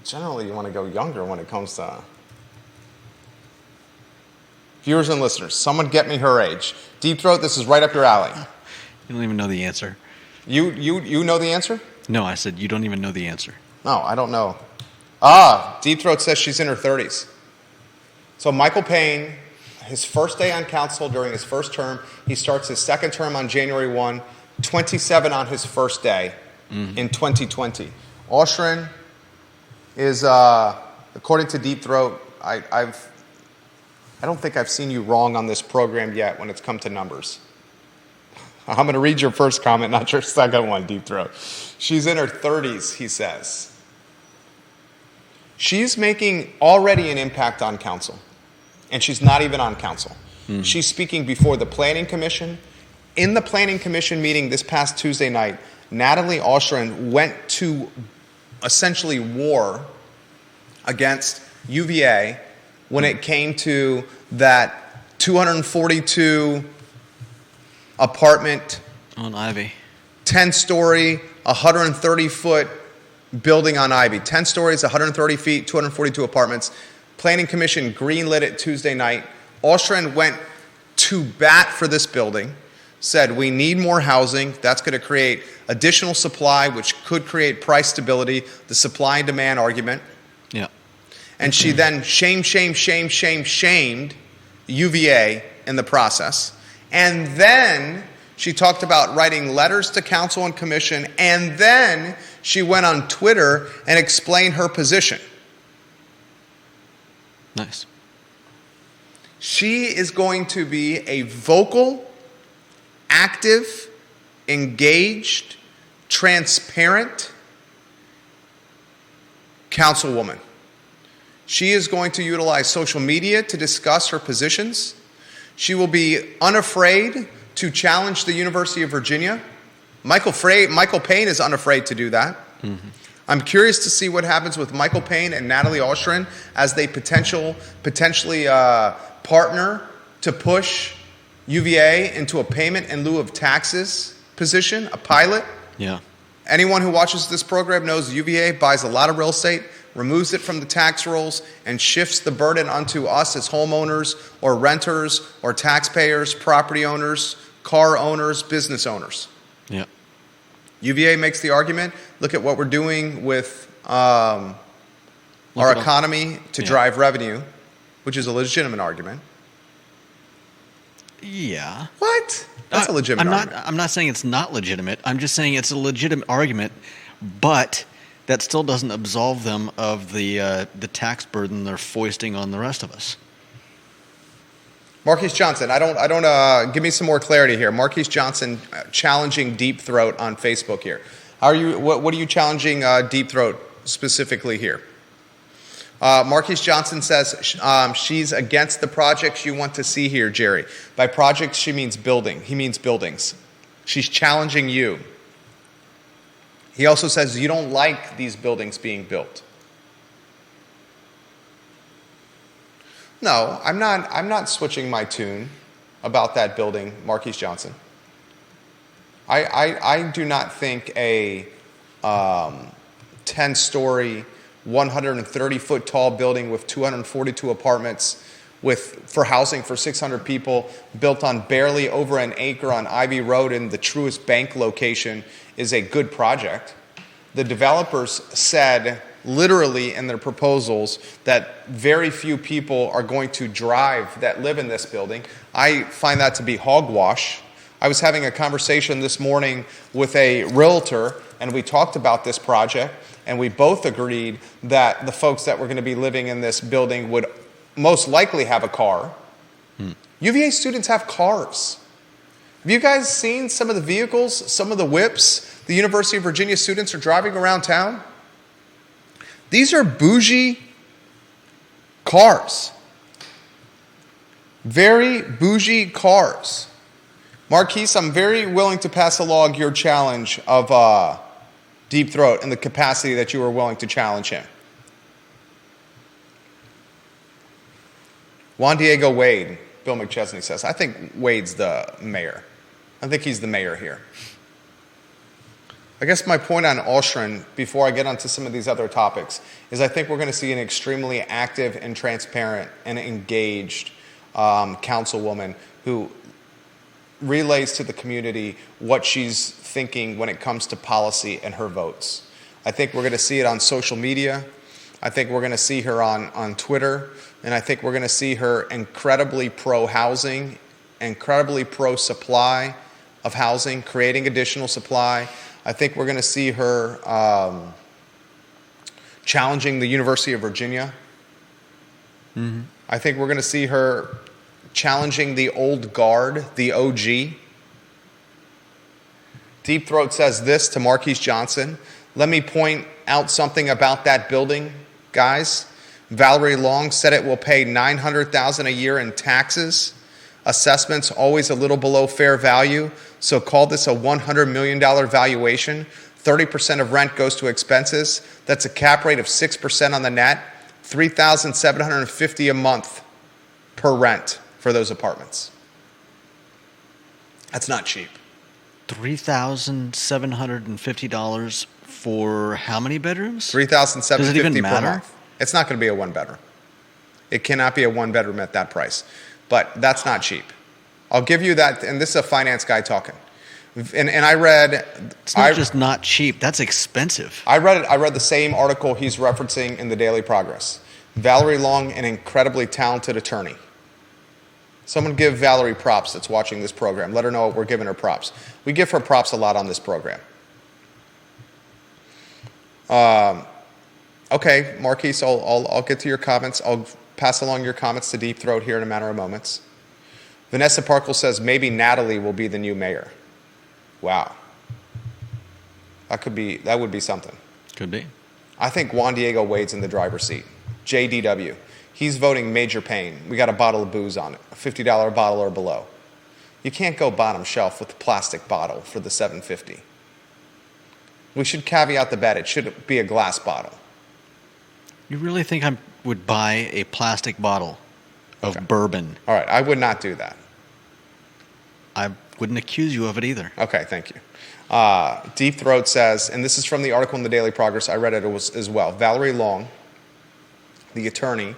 Generally, you want to go younger when it comes to viewers and listeners. Someone get me her age. Deep Throat, this is right up your alley.
You don't even know the answer.
You know the answer?
No, I said you don't even know the answer.
No, I don't know. Deep Throat says she's in her 30s. So Michael Payne, his first day on council during his first term, he starts his second term on January 1, 27 on his first day in 2020. Oschrin is, according to Deep Throat, I don't think I've seen you wrong on this program yet when it's come to numbers. I'm going to read your first comment, not your second one, Deep Throat. She's in her 30s, he says. She's making already an impact on council, and she's not even on council. She's speaking before the Planning Commission. In the Planning Commission meeting this past Tuesday night, Natalie Oschrin went to essentially war against UVA when it came to that 242 apartment
On Ivy.
10-story, 130-foot building on Ivy. 10 stories, 130 feet, 242 apartments. Planning Commission greenlit it Tuesday night. Oschrin went to bat for this building, said we need more housing. That's going to create additional supply, which could create price stability, the supply and demand argument.
Yeah.
And she then shamed UVA in the process. And then she talked about writing letters to council and commission, and then she went on Twitter and explained her position.
Nice.
She is going to be a vocal, active, engaged, transparent councilwoman. She is going to utilize social media to discuss her positions. She will be unafraid to challenge the University of Virginia. Michael Payne is unafraid to do that. Mm-hmm. I'm curious to see what happens with Michael Payne and Natalie Oschrin as they potentially partner to push UVA into a payment in lieu of taxes position, a pilot.
Yeah.
Anyone who watches this program knows UVA buys a lot of real estate, removes it from the tax rolls, and shifts the burden onto us as homeowners or renters or taxpayers, property owners, car owners, business owners.
Yeah.
UVA makes the argument, look at what we're doing with our economy to drive revenue, which is a legitimate argument.
Yeah.
What? That's a legitimate argument.
I'm not saying it's not legitimate. I'm just saying it's a legitimate argument, but that still doesn't absolve them of the tax burden they're foisting on the rest of us.
Marquise Johnson, I don't. Give me some more clarity here. Marquise Johnson challenging Deep Throat on Facebook here. How are you? What are you challenging Deep Throat specifically here? Marquise Johnson says she's against the projects you want to see here, Jerry. By projects, she means building. He means buildings. She's challenging you. He also says you don't like these buildings being built. No, I'm not switching my tune about that building, Marquise Johnson. I do not think a 10-story, 130-foot tall building with 242 apartments for housing for 600 people, built on barely over an acre on Ivy Road in the Truist Bank location, is a good project. The developers said literally in their proposals that very few people are going to drive that live in this building. I find that to be hogwash. I was having a conversation this morning with a realtor, and we talked about this project, and we both agreed that the folks that were going to be living in this building would most likely have a car. UVA students have cars. Have you guys seen some of the vehicles, some of the whips the University of Virginia students are driving around town? These are bougie cars. Very bougie cars. Marquise, I'm very willing to pass along your challenge of Deep Throat in the capacity that you are willing to challenge him. Juan Diego Wade, Bill McChesney says, I think Wade's the mayor. I think he's the mayor here. I guess my point on Oschrin, before I get onto some of these other topics, is I think we're going to see an extremely active and transparent and engaged councilwoman who relays to the community what she's thinking when it comes to policy and her votes. I think we're going to see it on social media. I think we're going to see her on Twitter. And I think we're going to see her incredibly pro-housing, incredibly pro-supply of housing, creating additional supply. I think we're going to see her challenging the University of Virginia. Mm-hmm. I think we're going to see her challenging the old guard, the OG. Deep Throat says this to Marquise Johnson. Let me point out something about that building, guys. Valerie Long said it will pay $900,000 a year in taxes. Assessments always a little below fair value, so call this a $100 million valuation. 30% of rent goes to expenses. That's a cap rate of 6% on the net. $3,750 a month per rent for those apartments. That's not cheap.
$3,750 for how many bedrooms?
$3,750
Does it even
per
matter?
month. It's not going to be a one bedroom. It cannot be a one bedroom at that price. But that's not cheap. I'll give you that, and this is a finance guy talking. And I read...
It's not just not cheap, that's expensive.
I read the same article he's referencing in the Daily Progress. Valerie Long, an incredibly talented attorney. Someone give Valerie props that's watching this program. Let her know we're giving her props. We give her props a lot on this program. Okay, Marquise, I'll get to your comments. I'll pass along your comments to Deep Throat here in a matter of moments. Vanessa Parkle says maybe Natalie will be the new mayor. Wow. That would be something.
Could be.
I think Juan Diego Wade's in the driver's seat. JDW. He's voting major pain. We got a bottle of booze on it, a $50 bottle or below. You can't go bottom shelf with a plastic bottle for the $7.50. We should caveat the bet. It should be a glass bottle.
You really think I would buy a plastic bottle of bourbon?
All right, I would not do that.
I wouldn't accuse you of it either.
Okay, thank you. Deep Throat says, and this is from the article in the Daily Progress, I read it as well. Valerie Long, the attorney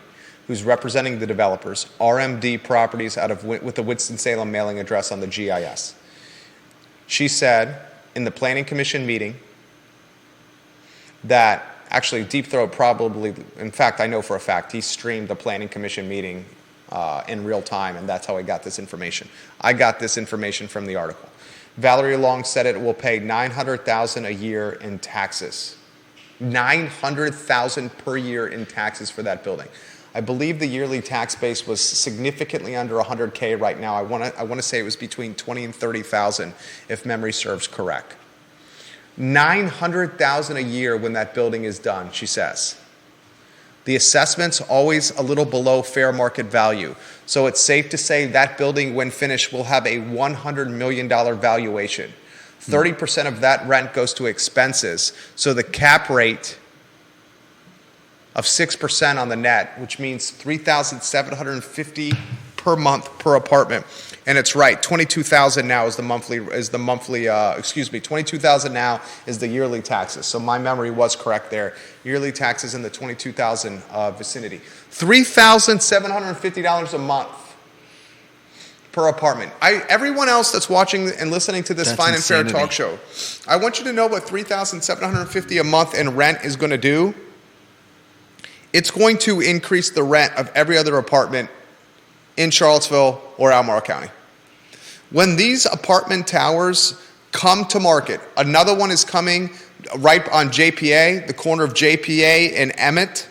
who's representing the developers, RMD Properties with the Winston-Salem mailing address on the GIS. She said in the Planning Commission meeting that actually Deep Throat probably, in fact, I know for a fact, he streamed the Planning Commission meeting in real time, and that's how I got this information. I got this information from the article. Valerie Long said it will pay $900,000 a year in taxes. $900,000 per year in taxes for that building. I believe the yearly tax base was significantly under $100K right now. I want to say it was between $20,000 and $30,000 if memory serves correct. $900,000 a year when that building is done, she says. The assessment's always a little below fair market value. So it's safe to say that building, when finished, will have a $100 million valuation. 30% of that rent goes to expenses. So the cap rate of 6% on the net, which means $3,750 per month per apartment. And it's right, $22,000 now is the monthly, $22,000 now is the yearly taxes. So my memory was correct there. Yearly taxes in the $22,000 vicinity. $3,750 a month per apartment. Everyone else that's watching and listening to this Fine and Fair talk show, I want you to know what $3,750 a month in rent is going to do. It's going to increase the rent of every other apartment in Charlottesville or Albemarle County. When these apartment towers come to market, another one is coming right on JPA, the corner of JPA and Emmett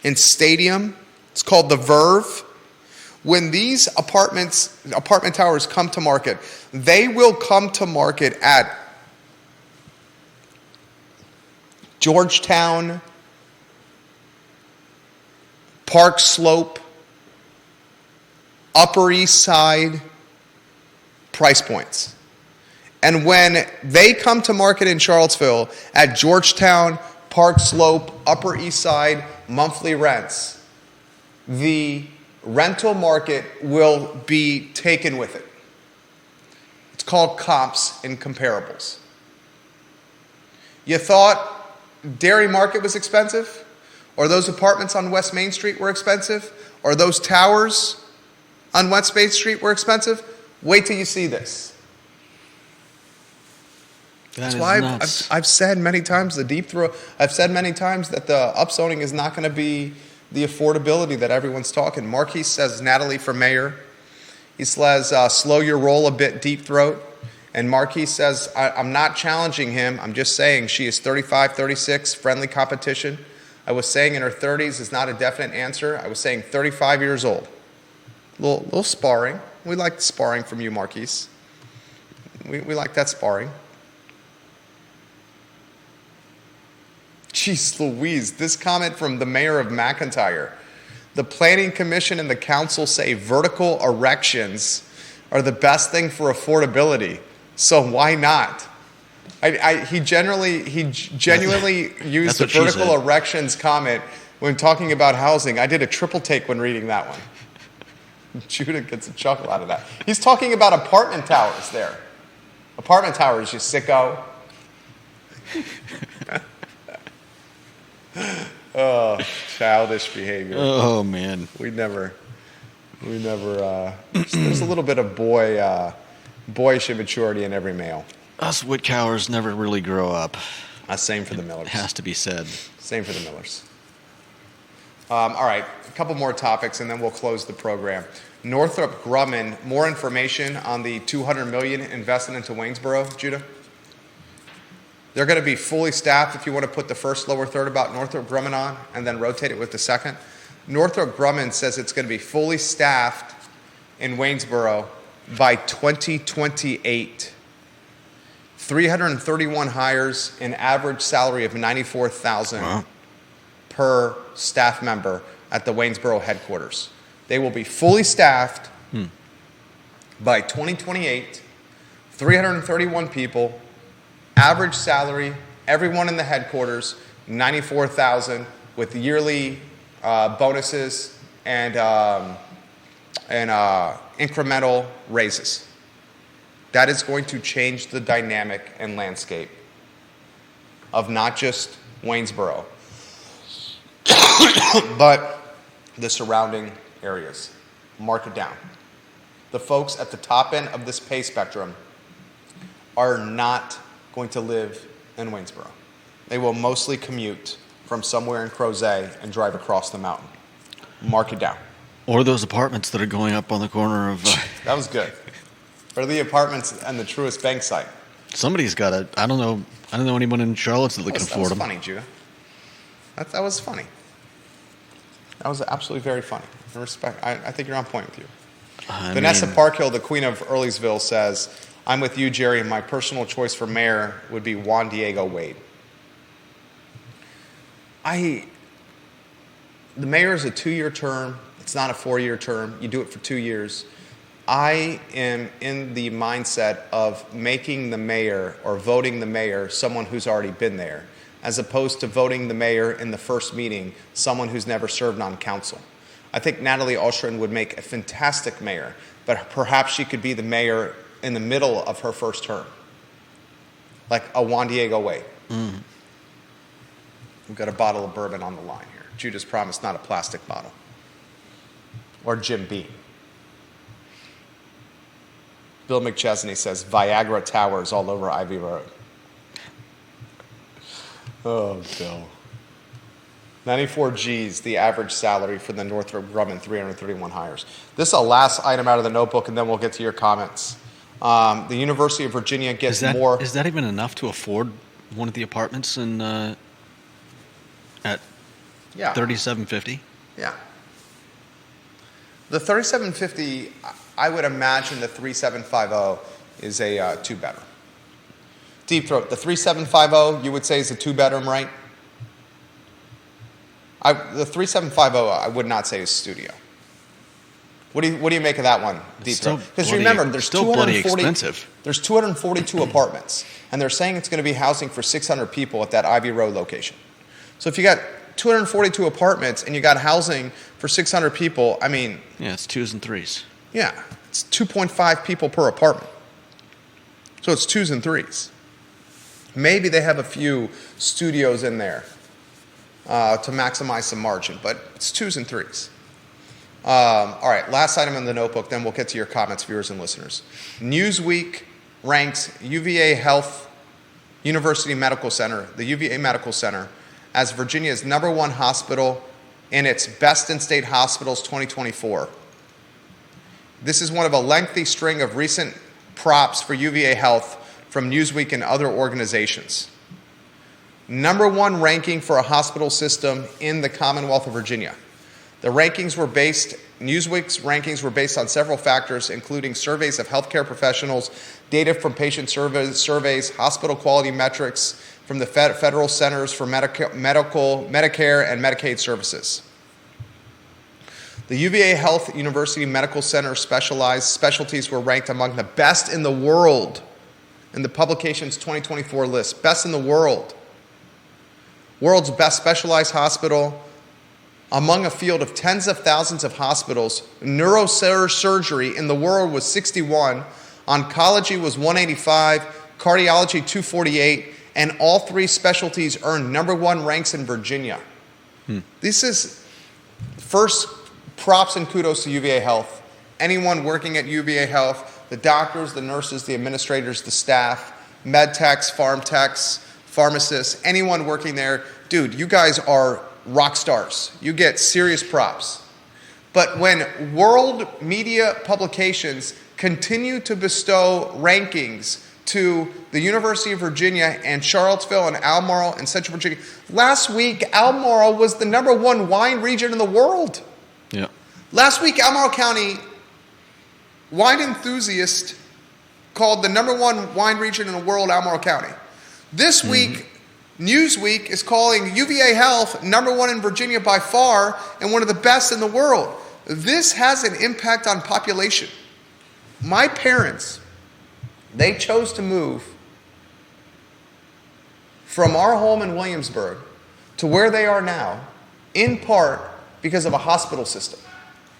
in Stadium. It's called the Verve. When these apartment towers come to market, they will come to market at Georgetown, Park Slope, Upper East Side price points. And when they come to market in Charlottesville at Georgetown, Park Slope, Upper East Side monthly rents, the rental market will be taken with it. It's called comps and comparables. You thought Dairy Market was expensive? Or those apartments on West Main Street were expensive? Or those towers on West Main Street were expensive? Wait till you see this. That's why I've said many times I've said many times that the upzoning is not going to be the affordability that everyone's talking. Marquis says Natalie for mayor. He says slow your roll a bit, Deep Throat. And Marquis says I'm not challenging him. I'm just saying she is 35, 36, friendly competition. I was saying in her 30s is not a definite answer. I was saying 35 years old. Little sparring. We like sparring from you, Marquis. We like that sparring. Jeez Louise, this comment from the mayor of McIntyre. The Planning Commission and the council say vertical erections are the best thing for affordability. So why not? He genuinely used the vertical erections comment when talking about housing. I did a triple take when reading that one. Judah gets a chuckle out of that. He's talking about apartment towers there. Apartment towers, you sicko. Oh, childish behavior.
Oh, man.
We never. There's a little bit of boyish immaturity in every male.
Us Whitcowers never really grow up.
Same for the Millers.
It has to be said.
Same for the Millers. All right, a couple more topics, and then we'll close the program. Northrop Grumman, more information on the $200 million invested into Waynesboro, Judah? They're going to be fully staffed if you want to put the first lower third about Northrop Grumman on and then rotate it with the second. Northrop Grumman says it's going to be fully staffed in Waynesboro by 2028. 331 hires, an average salary of $94,000 per staff member at the Waynesboro headquarters. They will be fully staffed by 2028, 331 people, average salary, everyone in the headquarters, $94,000 with yearly bonuses and incremental raises. That is going to change the dynamic and landscape of not just Waynesboro, but the surrounding areas. Mark it down. The folks at the top end of this pay spectrum are not going to live in Waynesboro. They will mostly commute from somewhere in Crozet and drive across the mountain. Mark it down.
Or those apartments that are going up on the corner of...
That was good. Or the apartments and the Truist Bank site.
Somebody's got it. I don't know anyone in Charlottesville that can afford them.
That was funny, Judah. That was funny. That was absolutely very funny. I think you're on point with you. Vanessa Parkhill, the queen of Earlysville, says, I'm with you, Jerry, and my personal choice for mayor would be Juan Diego Wade. The mayor is a 2-year term. It's not a 4-year term. You do it for 2 years. I am in the mindset of making the mayor or voting the mayor someone who's already been there, as opposed to voting the mayor in the first meeting, someone who's never served on council. I think Natalie Oschrin would make a fantastic mayor, but perhaps she could be the mayor in the middle of her first term, like a Juan Diego Wade. We've got a bottle of bourbon on the line here. Judah's promised, not a plastic bottle. Or Jim Beam. Bill McChesney says Viagra towers all over Ivy Road. Oh, Bill. 94 G's, the average salary for the Northrop Grumman 331 hires. This is a last item out of the notebook, and then we'll get to your comments. The University of Virginia gets more.
Is that even enough to afford one of the apartments in at $3,750?
Yeah. The $3,750, I would imagine the 3,750 is a two-bedroom. Deep Throat, the 3,750 you would say is a two-bedroom, right? The 3,750 I would not say is studio. What do you make of that one, Deep Throat? Because remember, there's
still bloody expensive.
There's 242 apartments, and they're saying it's going to be housing for 600 people at that Ivy Road location. So if you got 242 apartments and you got housing for 600 people, I mean...
Yeah, it's 2s and 3s.
Yeah, it's 2.5 people per apartment. So it's 2s and 3s. Maybe they have a few studios in there to maximize some margin, but it's 2s and 3s. All right, last item in the notebook, then we'll get to your comments, viewers and listeners. Newsweek ranks UVA Health University Medical Center, the UVA Medical Center, as Virginia's #1 hospital in its Best in State Hospitals 2024. This is one of a lengthy string of recent props for UVA Health from Newsweek and other organizations. #1 ranking for a hospital system in the Commonwealth of Virginia. Newsweek's rankings were based on several factors, including surveys of healthcare professionals, data from patient surveys, hospital quality metrics from the Federal Centers for Medicare and Medicaid Services. The UVA Health University Medical Center specialties were ranked among the best in the world in the publication's 2024 list. Best in the world. World's best specialized hospital. Among a field of tens of thousands of hospitals, neurosurgery in the world was 61, oncology was 185, cardiology 248, and all 3 specialties earned #1 ranks in Virginia. This is first props and kudos to UVA Health. Anyone working at UVA Health, the doctors, the nurses, the administrators, the staff, med techs, farm techs, pharmacists, anyone working there, dude, you guys are rock stars. You get serious props. But when world media publications continue to bestow rankings to the University of Virginia and Charlottesville and Albemarle and Central Virginia, last week Albemarle was the #1 wine region in the world.
Yeah.
Last week Albemarle County wine enthusiast called the #1 wine region in the world Albemarle County. This week Newsweek is calling UVA Health #1 in Virginia by far and one of the best in the world. This has an impact on population. My parents, they chose to move from our home in Williamsburg to where they are now, in part because of a hospital system.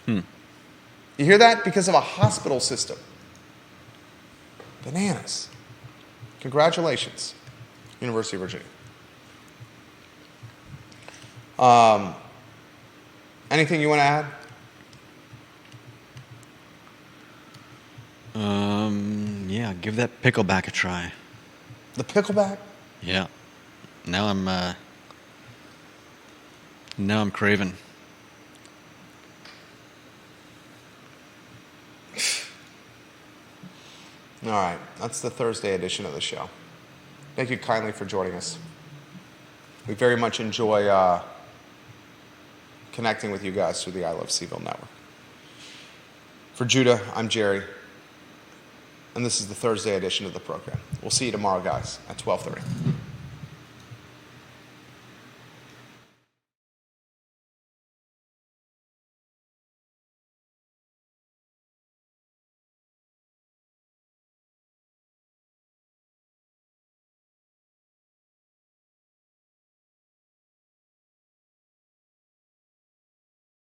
You hear that? Because of a hospital system. Bananas. Congratulations, University of Virginia. Anything you want to add?
Yeah, give that pickleback a try.
The pickleback?
Yeah. Now I'm craving.
All right, that's the Thursday edition of the show. Thank you kindly for joining us. We very much enjoy connecting with you guys through the I Love CVille Network. For Judah, I'm Jerry, and this is the Thursday edition of the program. We'll see you tomorrow, guys, at 12:30.